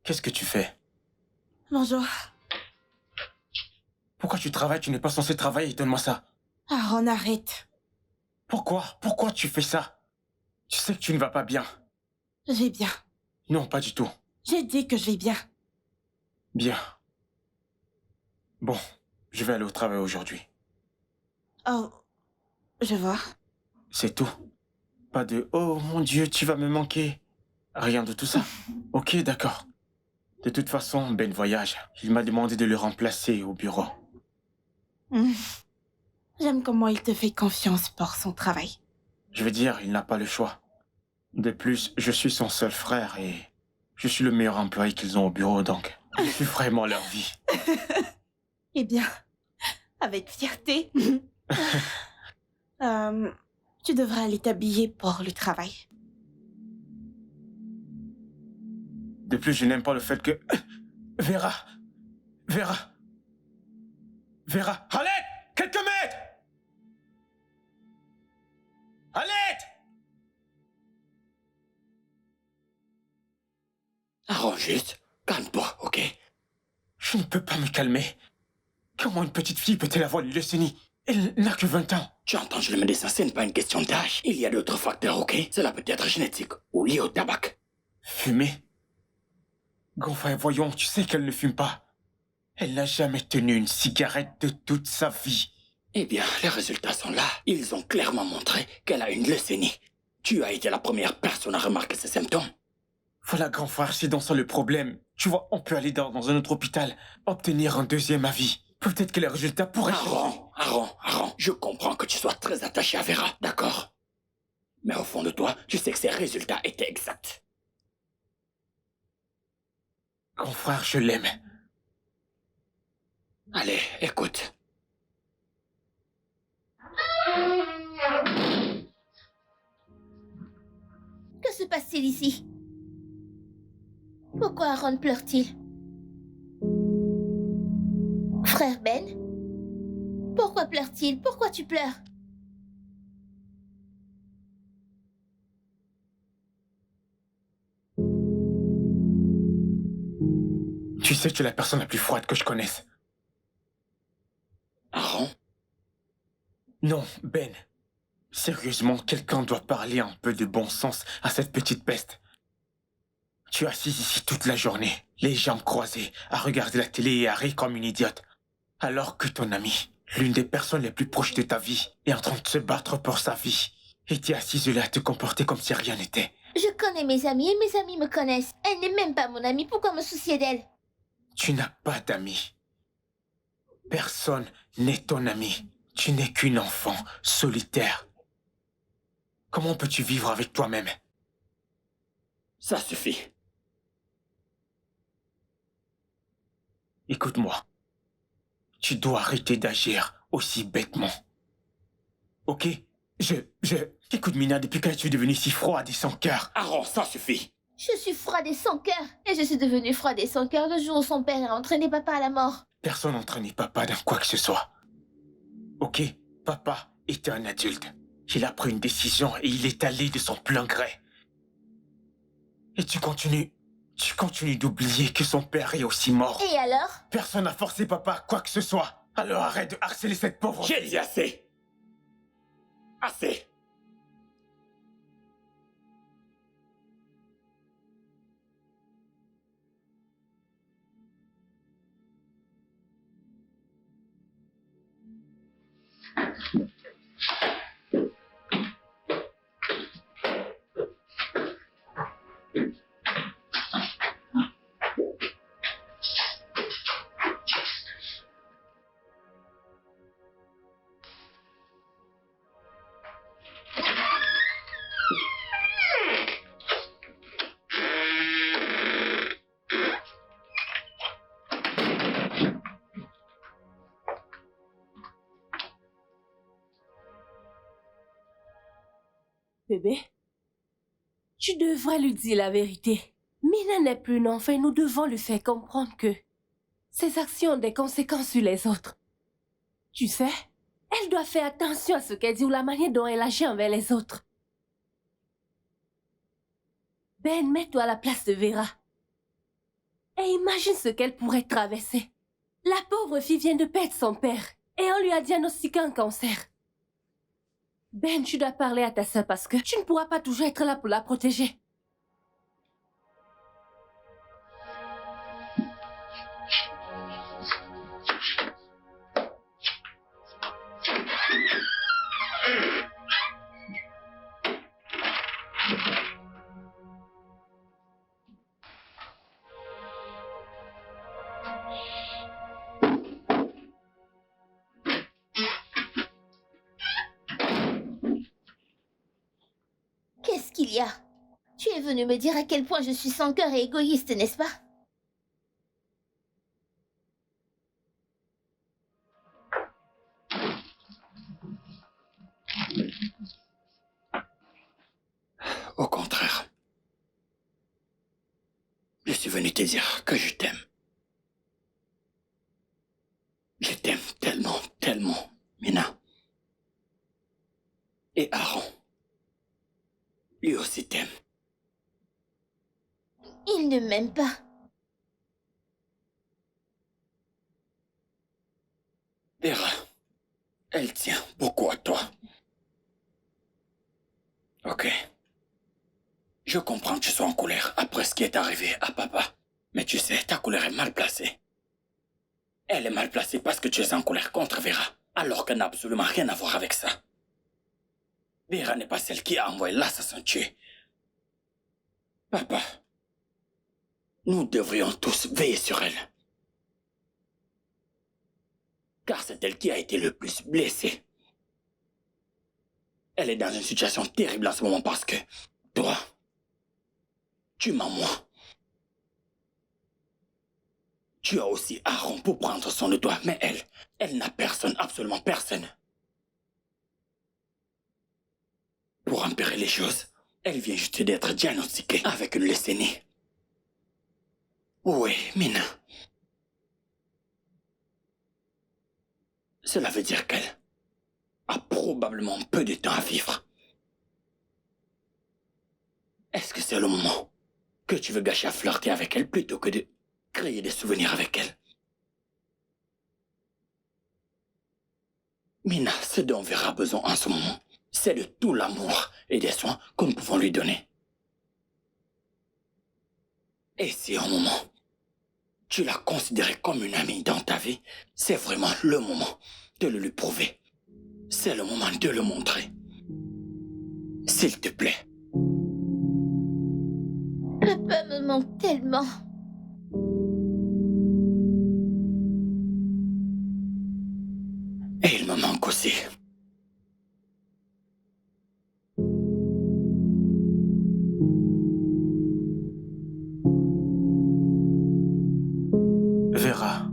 Qu'est-ce que tu fais? Bonjour. Pourquoi tu travailles? Tu n'es pas censé travailler. Donne-moi ça. Aaron, arrête. Pourquoi? Pourquoi tu fais ça? Tu sais que tu ne vas pas bien. Je vais bien. Non, pas du tout. J'ai dit que je vais bien. Bien. Bon, je vais aller au travail aujourd'hui. Oh, je vois. C'est tout. Pas de « Oh mon Dieu, tu vas me manquer ». Rien de tout ça. Ok, d'accord. De toute façon, Ben voyage. Il m'a demandé de le remplacer au bureau. J'aime comment il te fait confiance pour son travail. Je veux dire, il n'a pas le choix. De plus, je suis son seul frère et je suis le meilleur employé qu'ils ont au bureau, donc je suis vraiment leur vie. Eh bien, avec fierté. Tu devras aller t'habiller pour le travail. De plus, je n'aime pas le fait que... Vera! Arlette! Quelqu'un m'aide! Arlette! Aaron, juste, calme-toi, ok? Je ne peux pas me calmer. Comment une petite fille peut-elle avoir une leucémie? Elle n'a que 20 ans. Tu entends, le médecin, ce n'est pas une question d'âge. Il y a d'autres facteurs, ok? Cela peut être génétique ou lié au tabac. Fumer? Gonfrey, voyons, tu sais qu'elle ne fume pas. Elle n'a jamais tenu une cigarette de toute sa vie. Eh bien, les résultats sont là. Ils ont clairement montré qu'elle a une leucémie. Tu as été la première personne à remarquer ces symptômes. Voilà, grand frère, c'est dans ça le problème. Tu vois, on peut aller dans un autre hôpital, obtenir un deuxième avis. Peut-être que les résultats pourraient... Aaron, je comprends que tu sois très attaché à Vera, d'accord? Mais au fond de toi, tu sais que ces résultats étaient exacts. Grand frère, je l'aime. Allez, écoute. Que se passe-t-il ici? Pourquoi Aaron pleure-t-il? Frère Ben? Pourquoi pleure-t-il? Pourquoi tu pleures? Tu sais, tu es la personne la plus froide que je connaisse. Aaron? Non, Ben. Sérieusement, quelqu'un doit parler un peu de bon sens à cette petite peste. Tu es assise ici toute la journée, les jambes croisées, à regarder la télé et à rire comme une idiote. Alors que ton amie, l'une des personnes les plus proches de ta vie, est en train de se battre pour sa vie. Et tu es assise là à te comporter comme si rien n'était. Je connais mes amis et mes amis me connaissent. Elle n'est même pas mon amie, pourquoi me soucier d'elle? Tu n'as pas d'amis. Personne n'est ton ami. Tu n'es qu'une enfant solitaire. Comment peux-tu vivre avec toi-même? Ça suffit. Écoute-moi. Tu dois arrêter d'agir aussi bêtement. Ok? Écoute, Mina, depuis quand es-tu devenue si froide et sans cœur? Aaron, ça suffit. Je suis froide et sans cœur. Et je suis devenue froide et sans cœur le jour où son père a entraîné papa à la mort. Personne n'entraînait papa dans quoi que ce soit. Ok? Papa était un adulte. Il a pris une décision et il est allé de son plein gré. Et tu continues d'oublier que son père est aussi mort. Et alors? Personne n'a forcé papa à quoi que ce soit. Alors arrête de harceler cette pauvre J'ai fille. dit assez. Assez. Bébé, tu devrais lui dire la vérité. Mina n'est plus une enfant et nous devons lui faire comprendre que ses actions ont des conséquences sur les autres. Tu sais, elle doit faire attention à ce qu'elle dit ou la manière dont elle agit envers les autres. Ben, mets-toi à la place de Vera. Imagine ce qu'elle pourrait traverser. La pauvre fille vient de perdre son père et on lui a diagnostiqué un cancer. Ben, tu dois parler à ta sœur parce que tu ne pourras pas toujours être là pour la protéger. Qu'est-ce qu'il y a? Tu es venu me dire à quel point je suis sans cœur et égoïste, n'est-ce pas? Au contraire. Je suis venu te dire que je t'aime. Je t'aime tellement, tellement, Mina. Et Aaron, lui aussi t'aime. Il ne m'aime pas. Vera, elle tient beaucoup à toi. Ok. Je comprends que tu sois en colère après ce qui est arrivé à papa. Mais tu sais, ta colère est mal placée. Elle est mal placée parce que tu es en colère contre Vera, alors qu'elle n'a absolument rien à voir avec ça. Vera n'est pas celle qui a envoyé l'assassin tuer. Papa, nous devrions tous veiller sur elle. Car c'est elle qui a été le plus blessée. Elle est dans une situation terrible en ce moment parce que toi, tu m'as moi. Tu as aussi Aaron pour prendre soin de toi, mais elle n'a personne, absolument personne. Pour empirer les choses, elle vient juste d'être diagnostiquée avec une leucémie. Oui, Mina. Cela veut dire qu'elle a probablement peu de temps à vivre. Est-ce que c'est le moment que tu veux gâcher à flirter avec elle plutôt que de créer des souvenirs avec elle? Mina, ce dont Vera a besoin en ce moment, c'est de tout l'amour et des soins que nous pouvons lui donner. Et si un moment, tu l'as considérée comme une amie dans ta vie, c'est vraiment le moment de le lui prouver. C'est le moment de le montrer. S'il te plaît. Papa me manque tellement. Et il me manque aussi. Vera,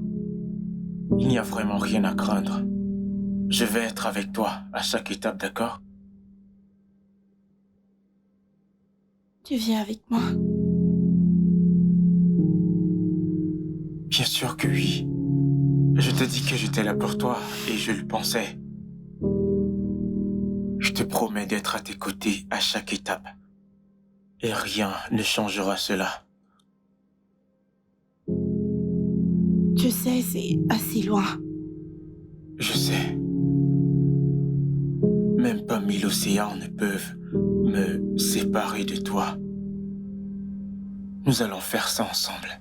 il n'y a vraiment rien à craindre. Je vais être avec toi à chaque étape, d'accord? Tu viens avec moi. Bien sûr que oui. Je te dis que j'étais là pour toi et je le pensais. Je te promets d'être à tes côtés à chaque étape. Et rien ne changera cela. Tu sais, c'est assez loin. Je sais. Même pas 1000 océans ne peuvent me séparer de toi. Nous allons faire ça ensemble.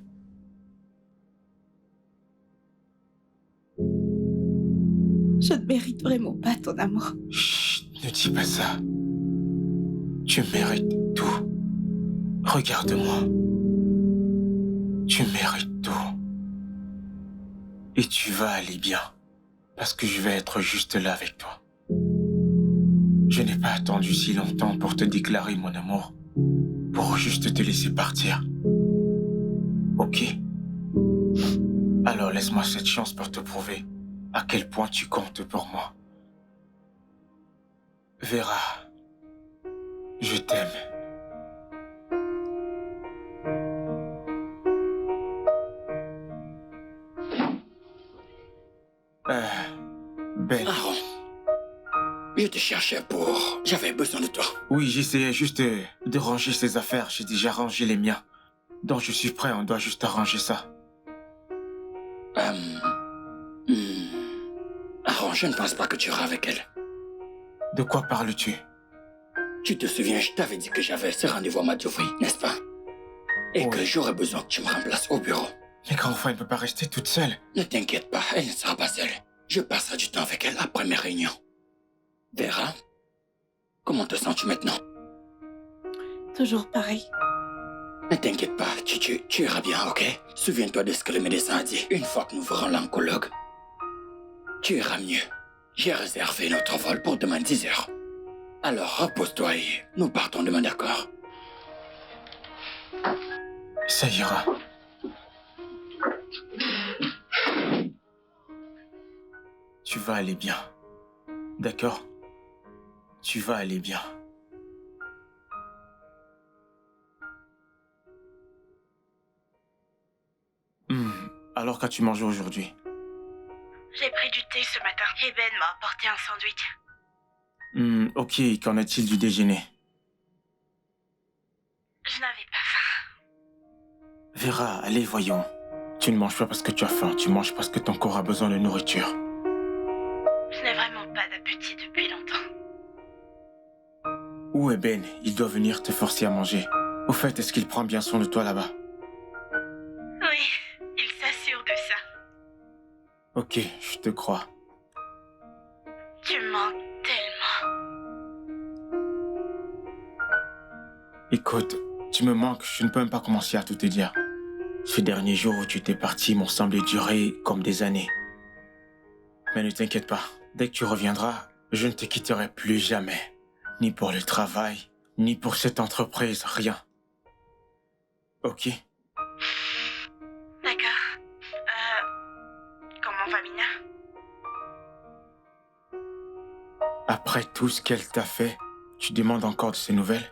Je ne mérite vraiment pas ton amour. Chut, ne dis pas ça. Tu mérites tout. Regarde-moi. Tu mérites tout. Et tu vas aller bien. Parce que je vais être juste là avec toi. Je n'ai pas attendu si longtemps pour te déclarer mon amour. Pour juste te laisser partir. Ok? Alors laisse-moi cette chance pour te prouver à quel point tu comptes pour moi. Vera, je t'aime. Ben. Aaron, je te cherchais pour... J'avais besoin de toi. Oui, j'essayais juste de ranger ses affaires. J'ai déjà rangé les miens. Donc je suis prêt, on doit juste arranger ça. Aaron, je ne pense pas que tu iras avec elle. De quoi parles-tu? Tu te souviens, je t'avais dit que j'avais ce rendez-vous à Madjoufri, n'est-ce pas? Et que j'aurais besoin que tu me remplaces au bureau. Mais grand-frère, elle ne peut pas rester toute seule. Ne t'inquiète pas, elle ne sera pas seule. Je passerai du temps avec elle après mes réunions. Vera, comment te sens-tu maintenant? Toujours pareil. Ne t'inquiète pas, tu iras bien, ok? Souviens-toi de ce que le médecin a dit. Une fois que nous verrons l'oncologue, tu iras mieux. J'ai réservé notre vol pour demain 10 heures. Alors repose-toi et nous partons demain, d'accord? Ça ira. Tu vas aller bien. D'accord? Tu vas aller bien. Alors qu'as-tu mangé aujourd'hui? J'ai pris du thé ce matin et Ben m'a apporté un sandwich. Ok, qu'en est-il du déjeuner? Je n'avais pas faim. Vera, allez, voyons. Tu ne manges pas parce que tu as faim, tu manges parce que ton corps a besoin de nourriture. Je n'ai vraiment pas d'appétit depuis longtemps. Où est Ben? Il doit venir te forcer à manger. Au fait, est-ce qu'il prend bien soin de toi là-bas? Oui, il s'assure de ça. Ok, je te crois. Tu me manques tellement. Écoute, tu me manques, je ne peux même pas commencer à tout te dire. Ces derniers jours où tu étais parti m'ont semblé durer comme des années. Mais ne t'inquiète pas, dès que tu reviendras, je ne te quitterai plus jamais. Ni pour le travail, ni pour cette entreprise, rien. Ok? D'accord. Comment va Mina? Après tout ce qu'elle t'a fait, tu demandes encore de ses nouvelles?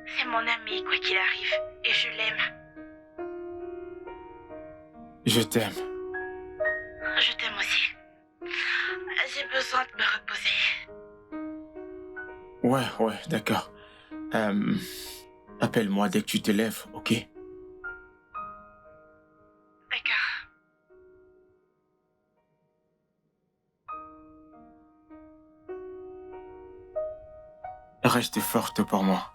C'est mon amie, quoi qu'il arrive, et je l'aime. Je t'aime. Je t'aime aussi. J'ai besoin de me reposer. Ouais, d'accord. Appelle-moi dès que tu te lèves, ok? D'accord. Reste forte pour moi.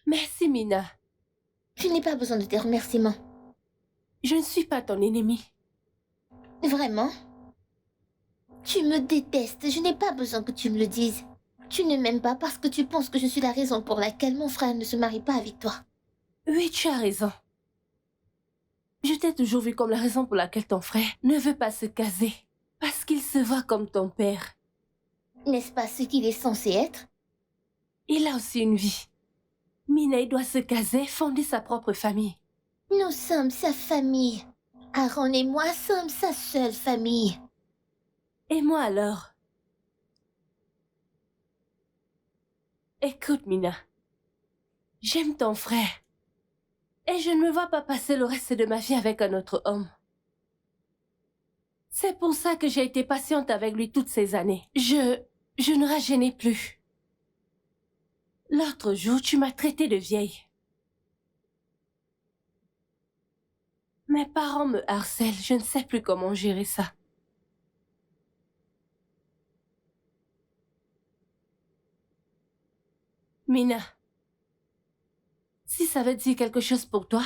Merci, Mina. Je n'ai pas besoin de tes remerciements. Je ne suis pas ton ennemi. Vraiment? Tu me détestes, je n'ai pas besoin que tu me le dises. Tu ne m'aimes pas parce que tu penses que je suis la raison pour laquelle mon frère ne se marie pas avec toi. Oui, tu as raison. Je t'ai toujours vu comme la raison pour laquelle ton frère ne veut pas se caser. Parce qu'il se voit comme ton père. N'est-ce pas ce qu'il est censé être? Il a aussi une vie. Mina, il doit se caser, fonder sa propre famille. Nous sommes sa famille. Aaron et moi sommes sa seule famille. Et moi alors? Écoute, Mina. J'aime ton frère. Et je ne me vois pas passer le reste de ma vie avec un autre homme. C'est pour ça que j'ai été patiente avec lui toutes ces années. Je ne rajeunais plus. L'autre jour, tu m'as traité de vieille. Mes parents me harcèlent, je ne sais plus comment gérer ça. Mina, si ça veut dire quelque chose pour toi,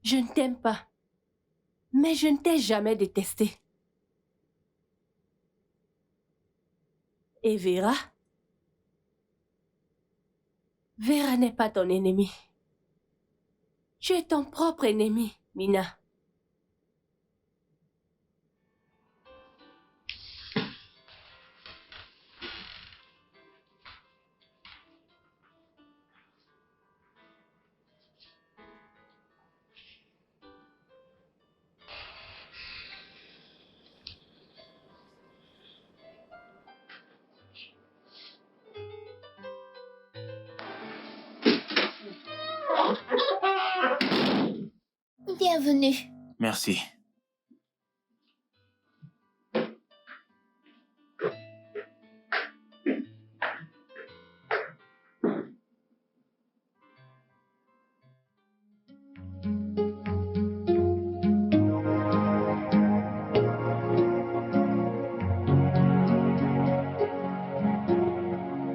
je ne t'aime pas. Mais je ne t'ai jamais détesté. Et Vera? Vera n'est pas ton ennemi. Tu es ton propre ennemi, Mina. Bienvenue. Merci.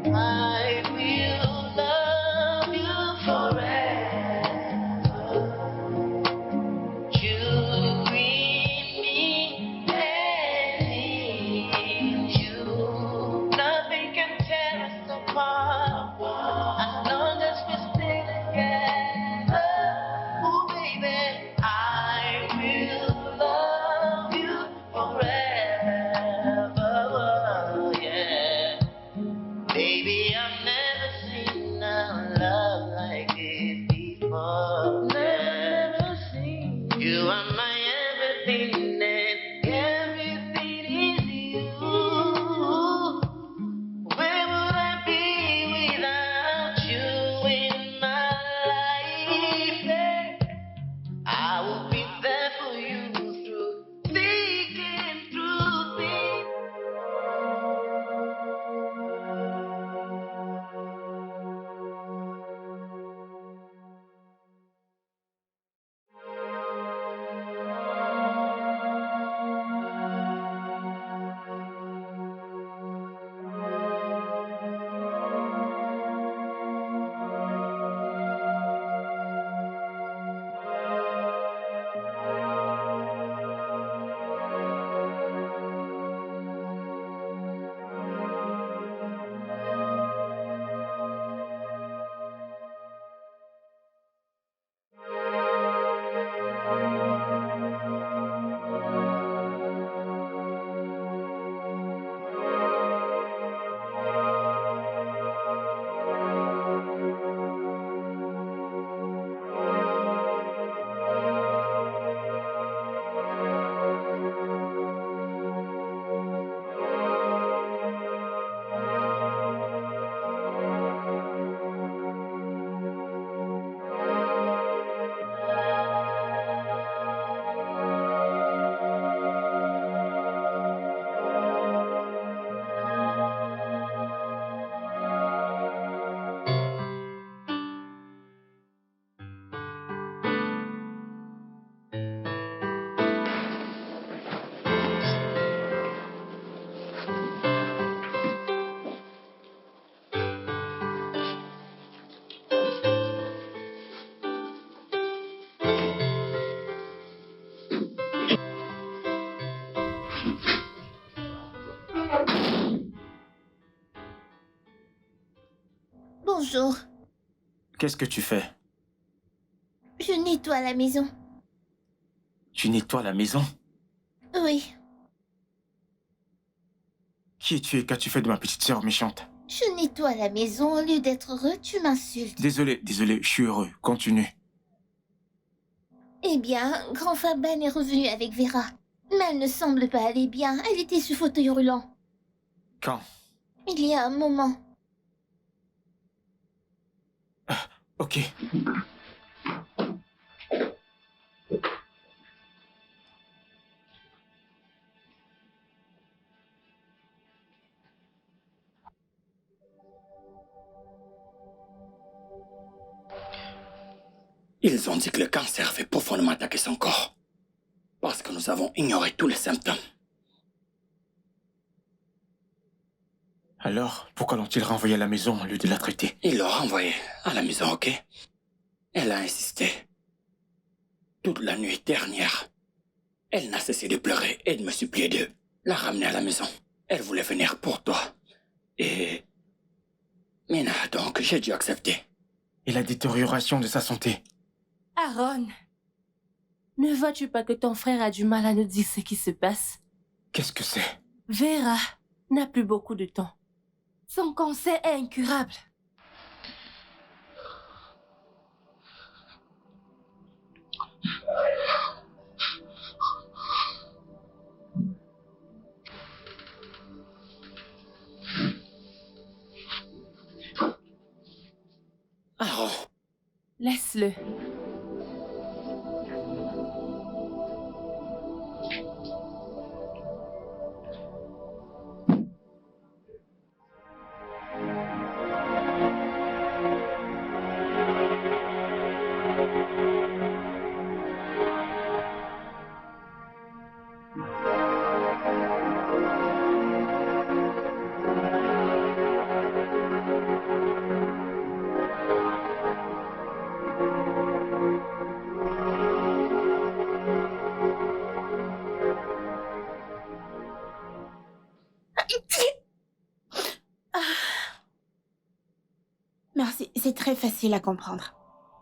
I will love you forever. You bring me and leave you. Nothing can tear us apart as long as we stay together. Oh, baby, I will love you forever. Yeah. Baby, I've never seen a love like this before. Never seen. You are my everything, and everything is you. Where would I be without you in my life? Yeah. I will be there for you through thick and through thin. Bonjour. Qu'est-ce que tu fais? Je nettoie la maison. Tu nettoies la maison? Oui, Qui es-tu et qu'as-tu fait de ma petite sœur méchante? je nettoie la maison. Au lieu d'être heureux, tu m'insultes. Désolé, je suis heureux. Continue. Eh bien, grand Faban est revenu avec Vera. Mais elle ne semble pas aller bien. Elle était sous fauteuil roulant. Quand? Il y a un moment. Ok. Ils ont dit que le cancer avait profondément attaqué son corps. Parce que nous avons ignoré tous les symptômes. Alors, pourquoi l'ont-ils renvoyée à la maison au lieu de la traiter? Ils l'ont renvoyée à la maison, ok? Elle a insisté. Toute la nuit dernière, elle n'a cessé de pleurer et de me supplier de la ramener à la maison. Elle voulait venir pour toi. Et... Mina, donc, j'ai dû accepter. Et la détérioration de sa santé? Aaron, ne vois-tu pas que ton frère a du mal à nous dire ce qui se passe? Qu'est-ce que c'est? Vera n'a plus beaucoup de temps. Son cancer est incurable. Aaron, Laisse-le. Merci, c'est très facile à comprendre.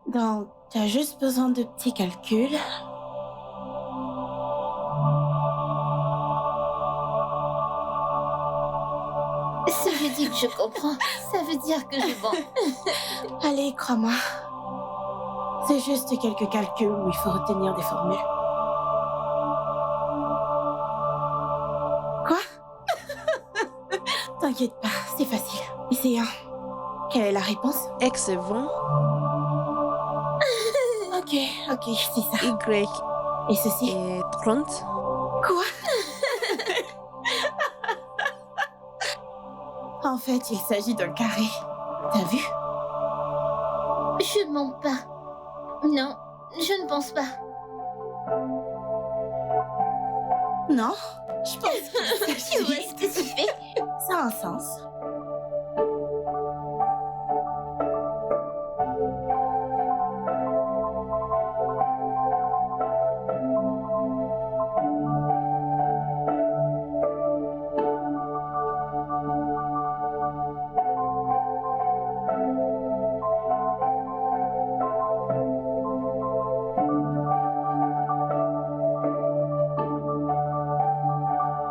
Donc, t'as juste besoin de petits calculs. Si je dis que je comprends, ça veut dire que je mens. Allez, crois-moi. C'est juste quelques calculs où il faut retenir des formules. Quoi? T'inquiète pas, c'est facile. Essayons. Quelle est la réponse? X est 20, Ok, c'est ça. Y Et ceci? est 30, Quoi? En fait, il s'agit d'un carré. T'as vu? Je mens pas. Non, je ne pense pas. Non? Je pense qu'il Tu vois ce que tu fais? Ça a un sens.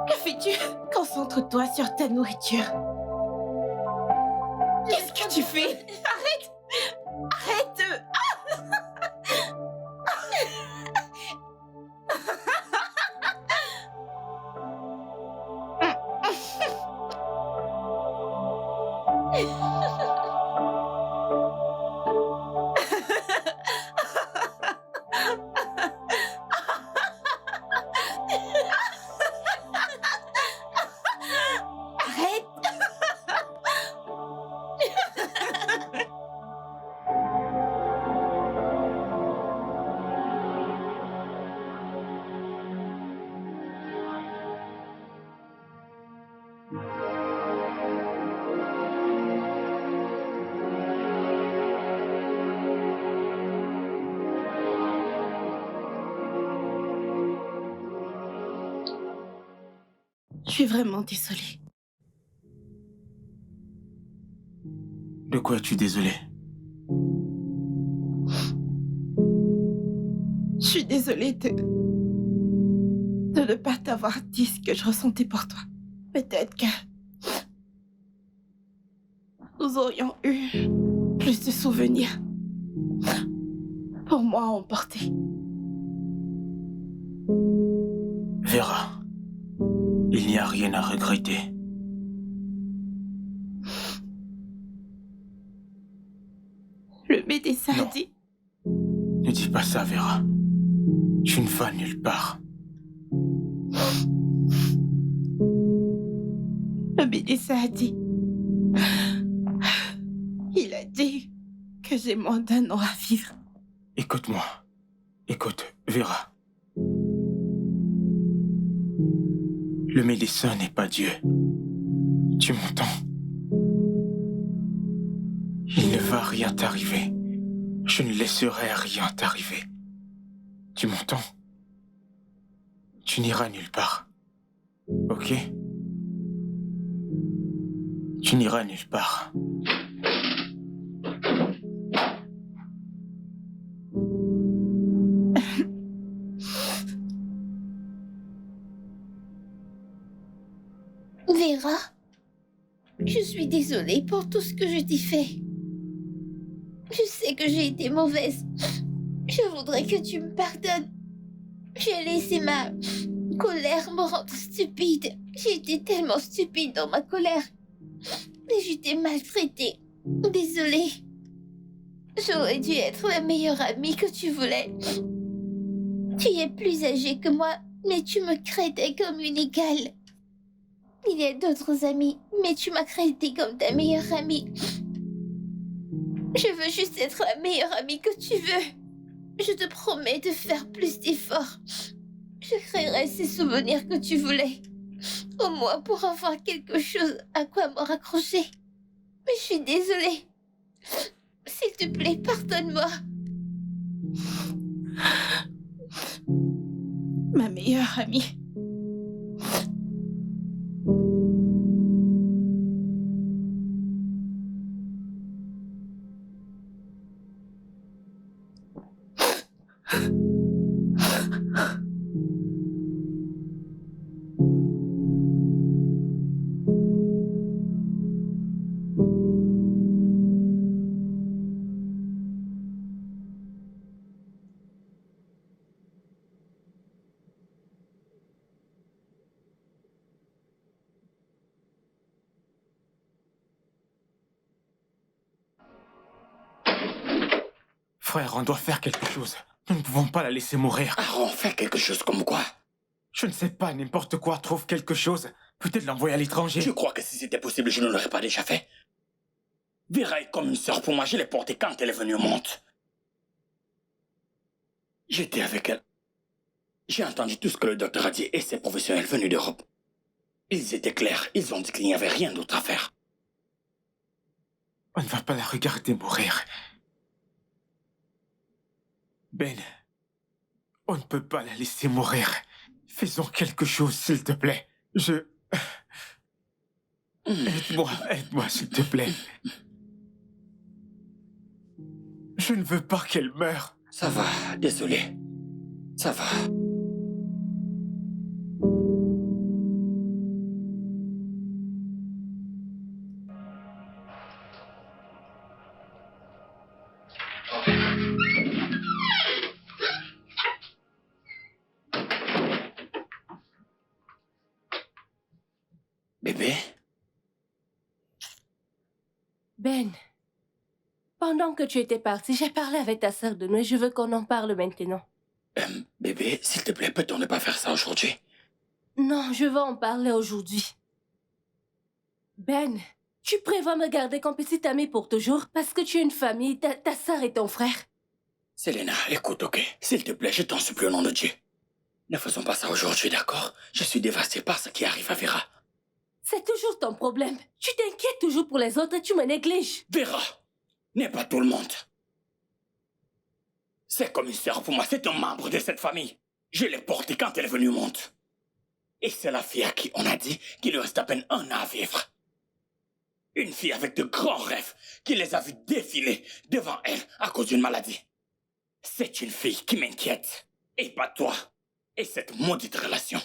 Que fais-tu? Concentre-toi sur ta nourriture. Qu'est-ce que tu fais? Arrête! Arrête! Arrête! Je suis vraiment désolée. De quoi es-tu désolé? Je suis désolée de ne pas t'avoir dit ce que je ressentais pour toi. Peut-être que nous aurions eu plus de souvenirs pour moi à emporter. Vera, il n'y a rien à regretter. Le médecin Non. a dit... Ne dis pas ça, Vera. Tu ne vas nulle part. Le médecin a dit... Il a dit que j'ai moins d'un an à vivre. Écoute-moi. Écoute, Vera. Le médecin n'est pas Dieu. Tu m'entends? Il ne va rien t'arriver. Je ne laisserai rien t'arriver. Tu m'entends? Tu n'iras nulle part. Ok? Tu n'iras nulle part. Vera, je suis désolée pour tout ce que je t'ai fait. Je sais que j'ai été mauvaise. Je voudrais que tu me pardonnes. J'ai laissé ma colère me rendre stupide. J'ai été tellement stupide dans ma colère. Et je t'ai maltraitée. Désolée. J'aurais dû être la meilleure amie que tu voulais. Tu es plus âgée que moi, mais tu me traitais comme une égale. Il y a d'autres amis, mais tu m'as traité comme ta meilleure amie. Je veux juste être la meilleure amie que tu veux. Je te promets de faire plus d'efforts. Je créerai ces souvenirs que tu voulais. Au moins pour avoir quelque chose à quoi me raccrocher. Mais je suis désolée. S'il te plaît, pardonne-moi. Ma meilleure amie. Frère, on doit faire quelque chose. Nous ne pouvons pas la laisser mourir. Aaron, fais quelque chose comme quoi? Je ne sais pas, n'importe quoi, trouve quelque chose. Peut-être l'envoyer à l'étranger. Tu crois que si c'était possible, je ne l'aurais pas déjà fait? Vera est comme une sœur pour moi, je l'ai portée quand elle est venue au monde. J'étais avec elle. J'ai entendu tout ce que le docteur a dit et ses professionnels venus d'Europe. Ils étaient clairs, ils ont dit qu'il n'y avait rien d'autre à faire. On ne va pas la regarder mourir. Ben, on ne peut pas la laisser mourir. Faisons quelque chose, s'il te plaît. Aide-moi, s'il te plaît. Je ne veux pas qu'elle meure. Ça va, désolé. Ça va. Bébé? Ben, pendant que tu étais parti, j'ai parlé avec ta sœur de nous et je veux qu'on en parle maintenant. Bébé, s'il te plaît, peut-on ne pas faire ça aujourd'hui? Non, je veux en parler aujourd'hui. Ben, tu prévois me garder comme petite amie pour toujours parce que tu as une famille, ta sœur et ton frère. Selena, écoute, ok? S'il te plaît, je t'en supplie au nom de Dieu. Ne faisons pas ça aujourd'hui, d'accord? Je suis dévasté par ce qui arrive à Vera. C'est toujours ton problème. Tu t'inquiètes toujours pour les autres et tu me négliges. Vera n'est pas tout le monde. C'est comme une sœur pour moi, c'est un membre de cette famille. Je l'ai portée quand elle est venue au monde. Et c'est la fille à qui on a dit qu'il lui reste à peine 1 an à vivre. Une fille avec de grands rêves qui les a vus défiler devant elle à cause d'une maladie. C'est une fille qui m'inquiète. Et pas toi. Et cette maudite relation.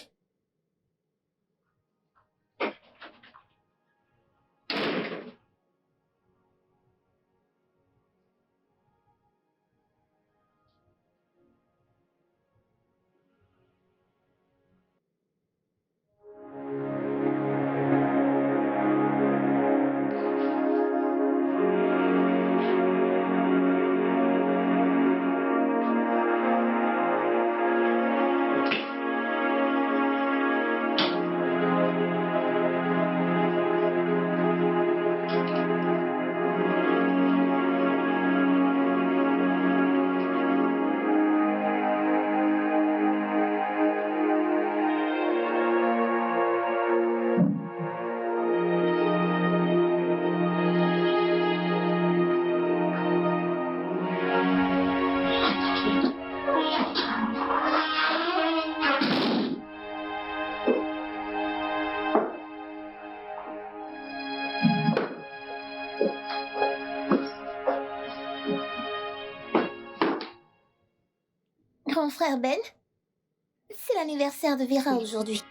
Grand frère Ben, c'est l'anniversaire de Vera aujourd'hui.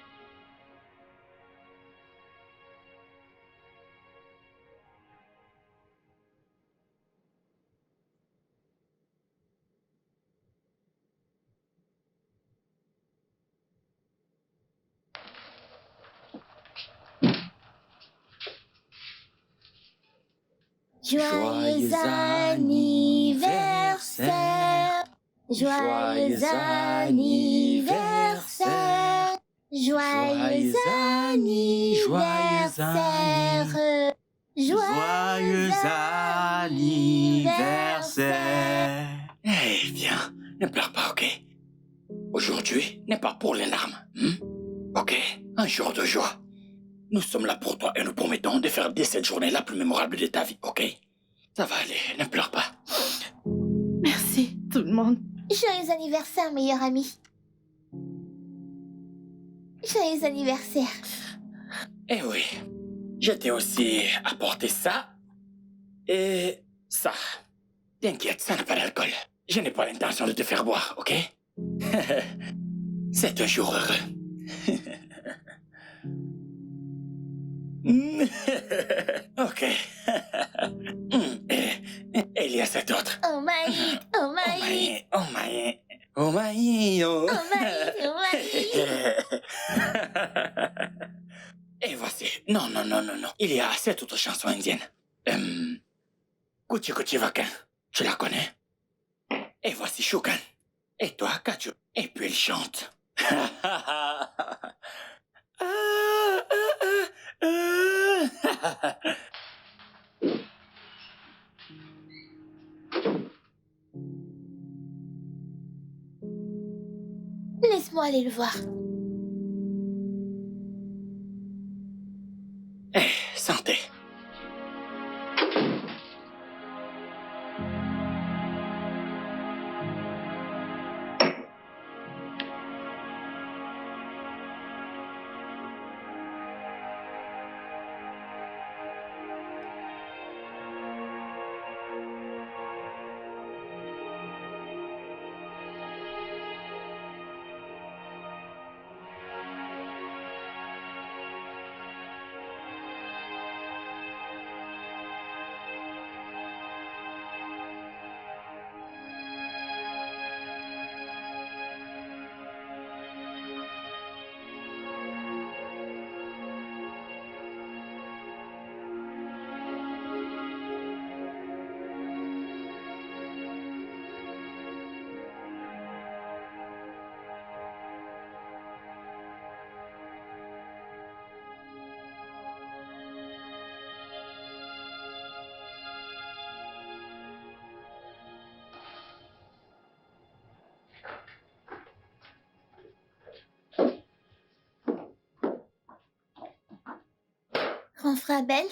Joyeux anniversaire, joyeux anniversaire, joyeux anniversaire, joyeux anniversaire. Eh, viens, ne pleure pas, ok? Aujourd'hui n'est pas pour les larmes, ok? Un jour de joie. Nous sommes là pour toi et nous promettons de faire de cette journée la plus mémorable de ta vie, ok? Ça va aller, ne pleure pas. Merci, tout le monde. Joyeux anniversaire, meilleur ami. Joyeux anniversaire. Eh oui, je t'ai aussi apporté ça et ça. T'inquiète, ça n'a pas d'alcool. Je n'ai pas l'intention de te faire boire, ok? C'est un jour heureux. Ok. Et il y a cet autre. Oh my, oh my, Oh my, oh my, oh. oh my, oh my. Et voici. Non. Il y a cette autre chanson indienne. Kuchi Kuchi Vakan. Tu la connais? Et voici Shukan. Et toi, Kachu. Et puis il chante. Laisse-moi aller le voir. Eh, santé. Grand frère Ben,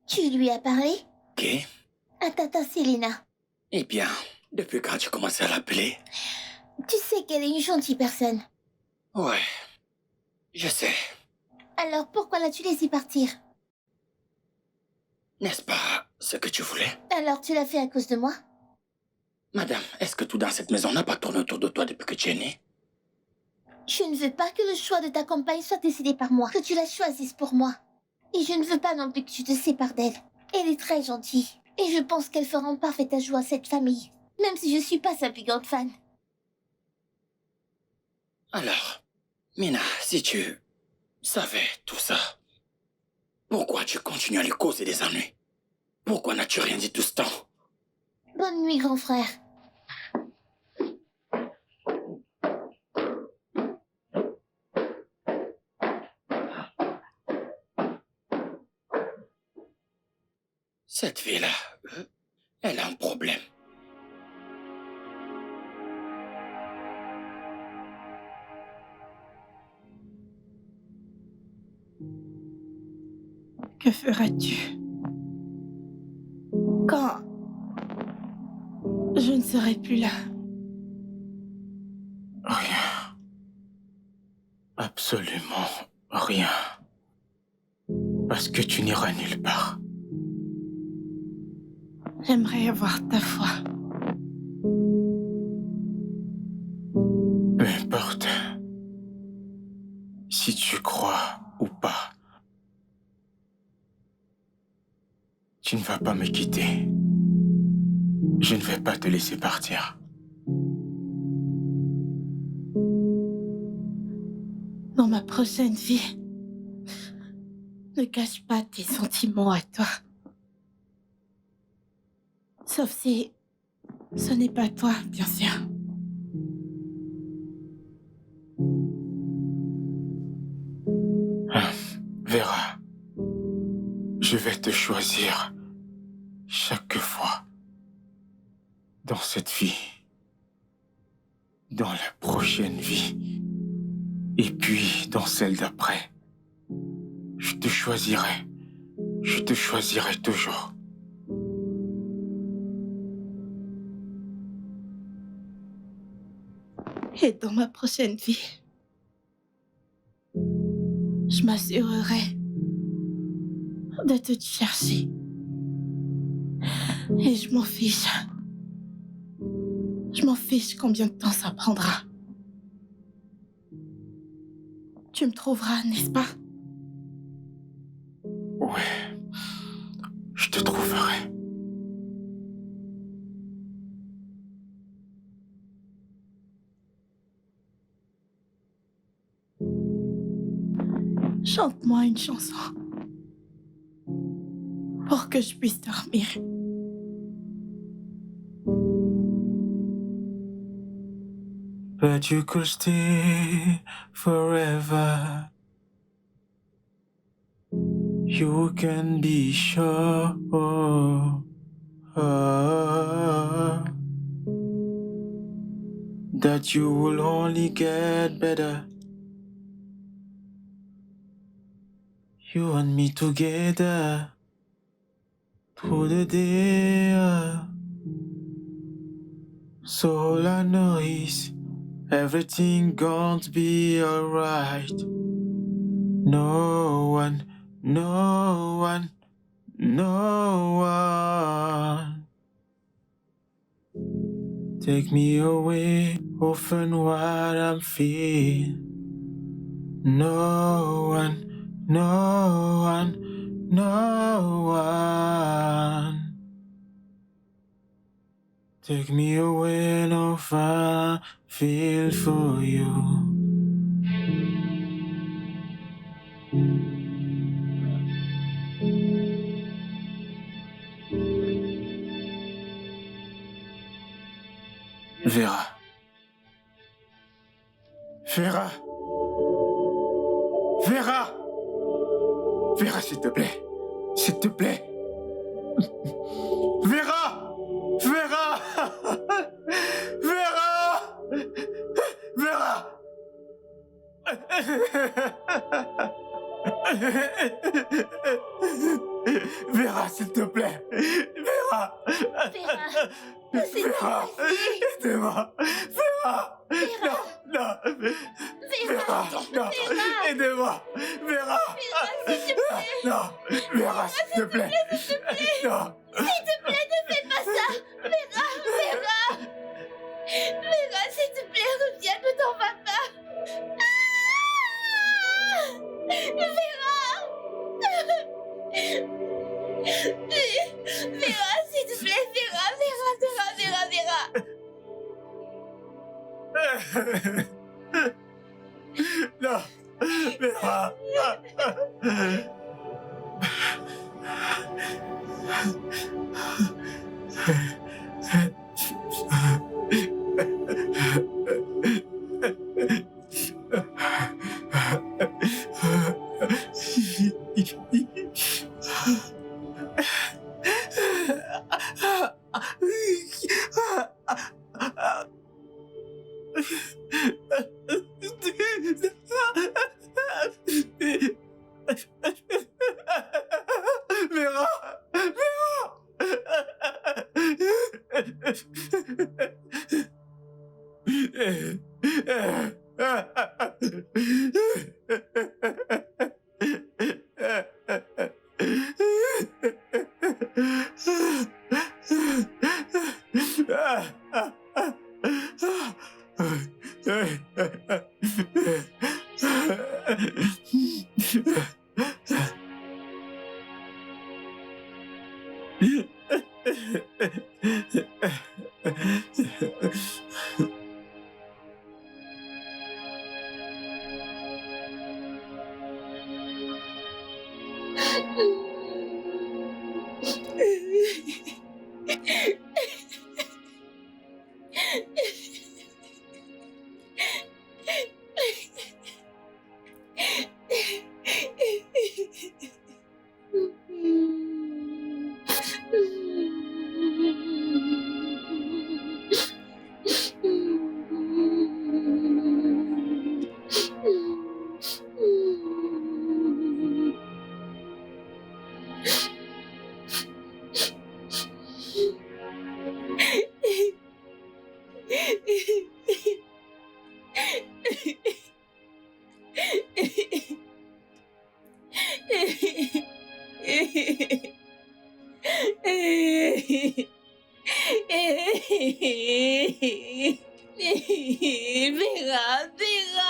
tu lui as parlé? Ok. À tata Selena. Eh bien, depuis quand tu commences à l'appeler? Tu sais qu'elle est une gentille personne. Ouais, je sais. Alors pourquoi l'as-tu laissé partir? N'est-ce pas ce que tu voulais? Alors tu l'as fait à cause de moi? Madame, est-ce que tout dans cette maison n'a pas tourné autour de toi depuis que tu es née? Je ne veux pas que le choix de ta compagne soit décidé par moi, que tu la choisisses pour moi. Et je ne veux pas non plus que tu te sépares d'elle. Elle est très gentille. Et je pense qu'elle fera un parfait ajout à cette famille. Même si je suis pas sa plus grande fan. Alors, Mina, si tu savais tout ça, pourquoi tu continues à lui causer des ennuis? Pourquoi n'as-tu rien dit tout ce temps? Bonne nuit, grand frère. Cette fille-là, elle a un problème. Que feras-tu quand je ne serai plus là? Rien. Absolument rien. Parce que tu n'iras nulle part. J'aimerais avoir ta foi. Si tu crois ou pas, tu ne vas pas me quitter. Je ne vais pas te laisser partir. Dans ma prochaine vie, ne cache pas tes sentiments à toi. Sauf si ce n'est pas toi, bien sûr. Vera, je vais te choisir chaque fois dans cette vie, dans la prochaine vie, et puis dans celle d'après. Je te choisirai toujours. Et dans ma prochaine vie, je m'assurerai de te chercher. Et je m'en fiche. Je m'en fiche combien de temps ça prendra. Tu me trouveras, n'est-ce pas? Ouais, je te trouverai. Chante-moi une chanson pour que je puisse dormir. But you could stay forever. You can be sure that you will only get better. You and me together through the day. So all I know is everything gonna be alright. No one take me away, often what I'm feeling. No one. Take me away, no fun, feel for you. Vera. Vera, s'il te plaît. S'il te plaît. Vera. Vera, s'il te plaît. Vera, c'est Vera, aidez-moi. Vera. Non. Vera, non. Aidez-moi. Vera. Non. Vera, s'il te plaît. Non. S'il te plaît, ne fais pas ça. Vera, s'il te plaît, reviens, ne t'en vas pas. Vera, s'il te plaît, Vera. Non, Vera. Vera, Vera.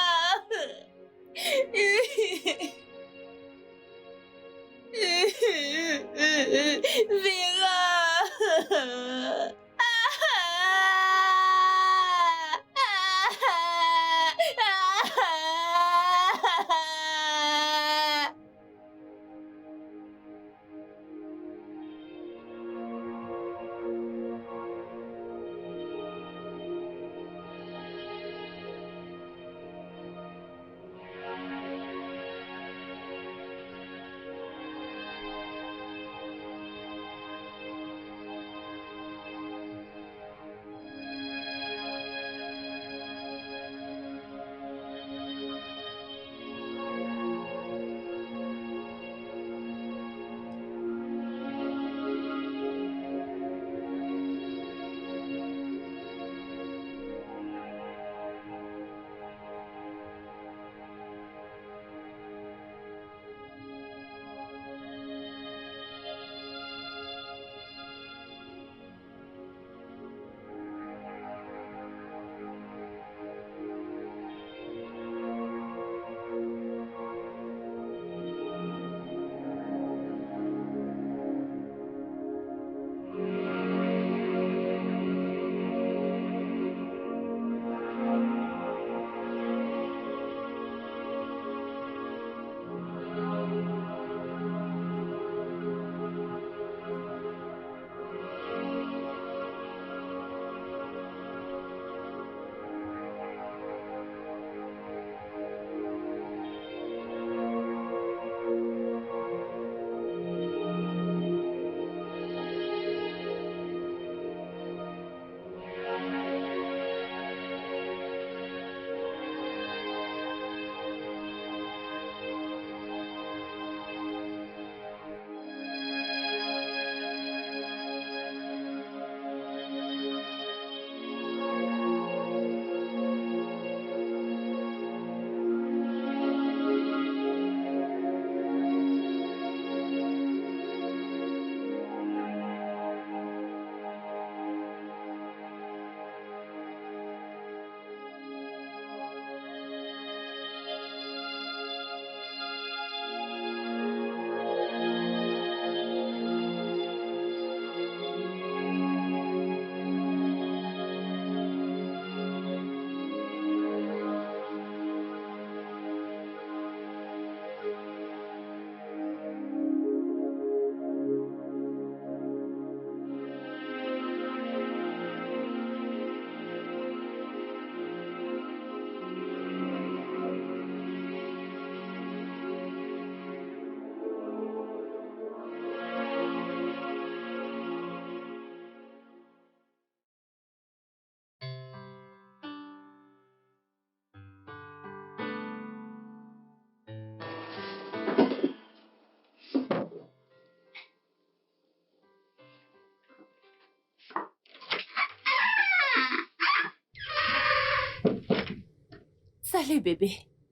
Salut, bébé.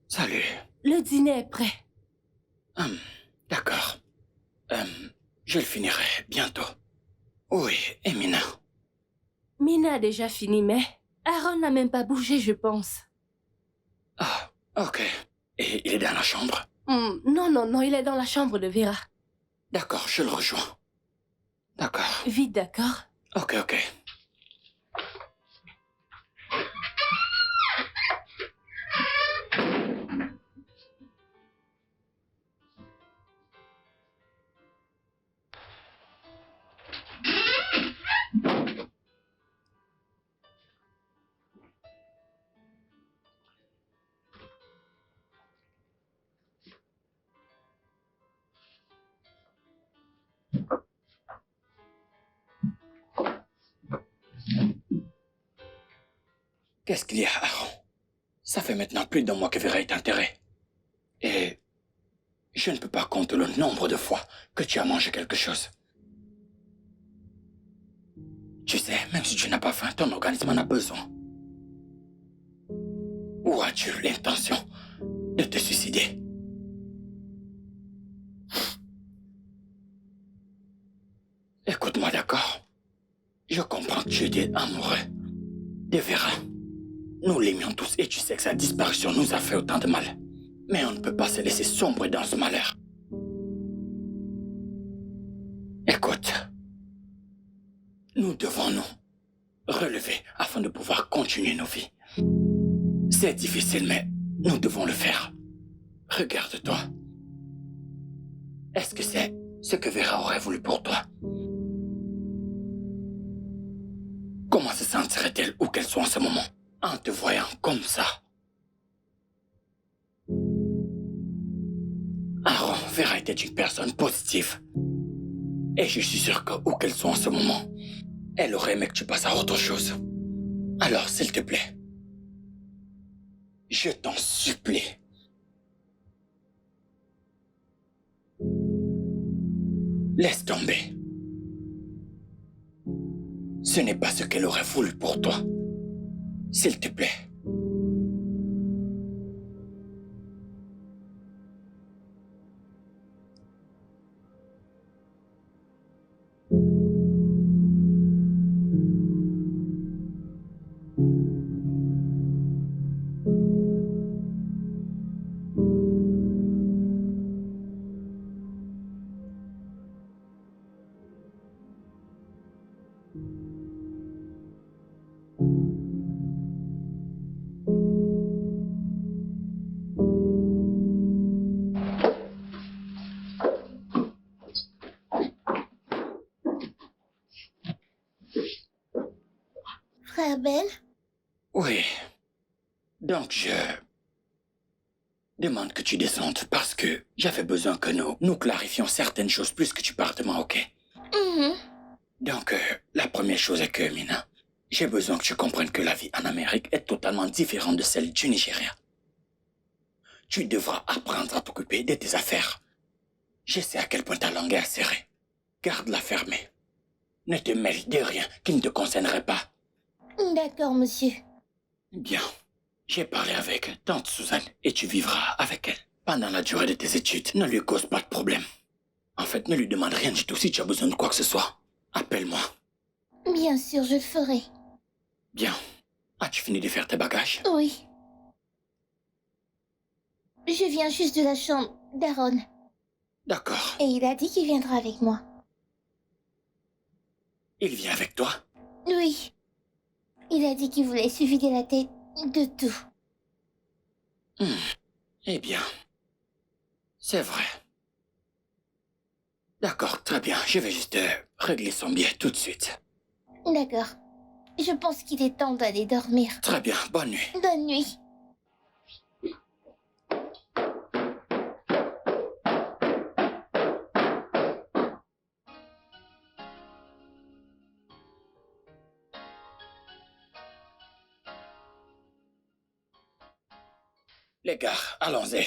Salut. Le dîner est prêt. D'accord. Je le finirai bientôt. Oui, et Mina? Mina a déjà fini, mais Aaron n'a même pas bougé, je pense. Ah, ok. Et il est dans la chambre? Non, il est dans la chambre de Vera. D'accord, je le rejoins. D'accord. Vite, d'accord? Ok, ok. Qu'est-ce qu'il y a, Aaron? Ça fait maintenant plus d'un mois que Vera est enterrée. Et je ne peux pas compter le nombre de fois que tu as mangé quelque chose. Tu sais, même si tu n'as pas faim, ton organisme en a besoin. Ou as-tu l'intention de te suicider? Écoute-moi, d'accord? Je comprends que tu étais amoureux de Vera. Nous l'aimions tous et tu sais que sa disparition nous a fait autant de mal. Mais on ne peut pas se laisser sombrer dans ce malheur. Écoute, nous devons nous relever afin de pouvoir continuer nos vies. C'est difficile, mais nous devons le faire. Regarde-toi. Est-ce que c'est ce que Vera aurait voulu pour toi? Comment se sentirait-elle où qu'elle soit en ce moment, en te voyant comme ça? Aaron, Vera était une personne positive. Et je suis sûr que où qu'elle soit en ce moment, elle aurait aimé que tu passes à autre chose. Alors, s'il te plaît, je t'en supplie. Laisse tomber. Ce n'est pas ce qu'elle aurait voulu pour toi. S'il te plaît. Frère Ben? Oui. Donc je demande que tu descendes parce que j'avais besoin que nous clarifions certaines choses plus que tu partes de moi, ok? Mhm. Donc, la première chose est que, Mina, j'ai besoin que tu comprennes que la vie en Amérique est totalement différente de celle du Nigeria. Tu devras apprendre à t'occuper de tes affaires. Je sais à quel point ta langue est acérée. Garde-la fermée. Ne te mêle de rien qui ne te concernerait pas. D'accord, monsieur. Bien. J'ai parlé avec tante Suzanne et tu vivras avec elle. Pendant la durée de tes études, ne lui cause pas de problème. En fait, ne lui demande rien du tout si tu as besoin de quoi que ce soit. Appelle-moi. Bien sûr, je le ferai. Bien. As-tu fini de faire tes bagages? Oui. Je viens juste de la chambre d'Aaron. D'accord. Et il a dit qu'il viendra avec moi. Il vient avec toi? Oui. Il a dit qu'il voulait se vider la tête de tout. Eh bien, c'est vrai. D'accord, très bien. Je vais juste régler son billet tout de suite. D'accord. Je pense qu'il est temps d'aller dormir. Très bien, bonne nuit. Bonne nuit. Les gars, allons-y.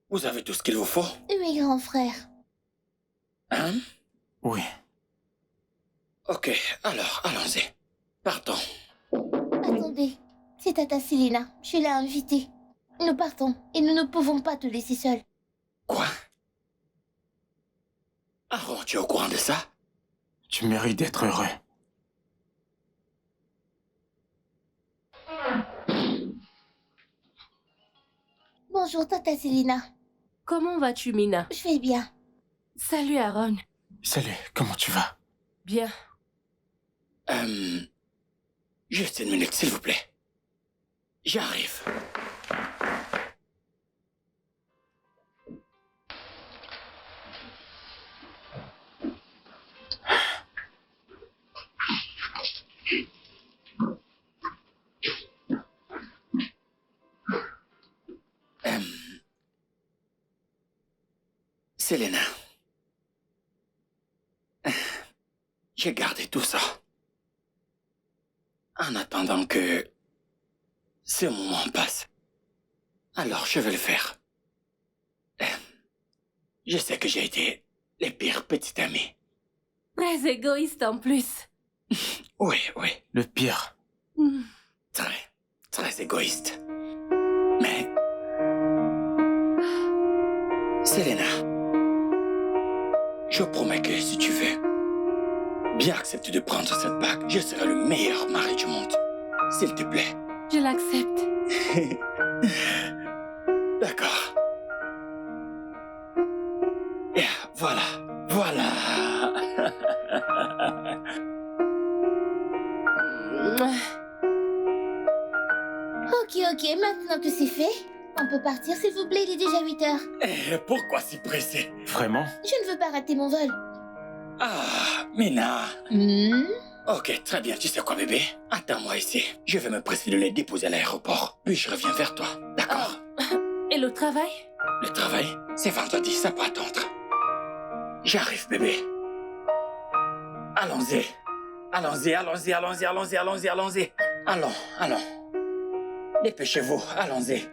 Vous avez tout ce qu'il vous faut? Oui, grand frère. Hein? Oui. Ok, alors, allons-y. Partons. Attendez. C'est Tata Selena. Je l'ai invitée. Nous partons et nous ne pouvons pas te laisser seule. Quoi? Aaron, tu es au courant de ça? Tu mérites d'être heureux. Bonjour, Tata Selena. Comment vas-tu, Mina? Je vais bien. Salut, Aaron. Salut, comment tu vas? Bien. Juste une minute, s'il vous plaît. J'arrive. Selena. J'ai gardé tout ça. En attendant que ce moment passe. Alors, je vais le faire. Je sais que j'ai été le pire petit ami. Très égoïste en plus. Oui, oui. Le pire. Très, très égoïste. Mais... Selena, je promets que si tu veux bien accepter de prendre cette bague, je serai le meilleur mari du monde. S'il te plaît. Je l'accepte. D'accord. Et voilà, voilà. Ok, maintenant que c'est fait, on peut partir s'il vous plaît, il est déjà 8 heures. Pourquoi si pressé? Vraiment? Je ne veux pas rater mon vol. Ah, Mina. Ok, très bien. Tu sais quoi, bébé? Attends-moi ici. Je vais me presser de les déposer à l'aéroport. Puis je reviens vers toi. D'accord? Et le travail? Le travail, c'est vendredi, ça peut attendre. J'arrive, bébé. Allons-y. Allons-y. Allons. Dépêchez-vous. Allons-y.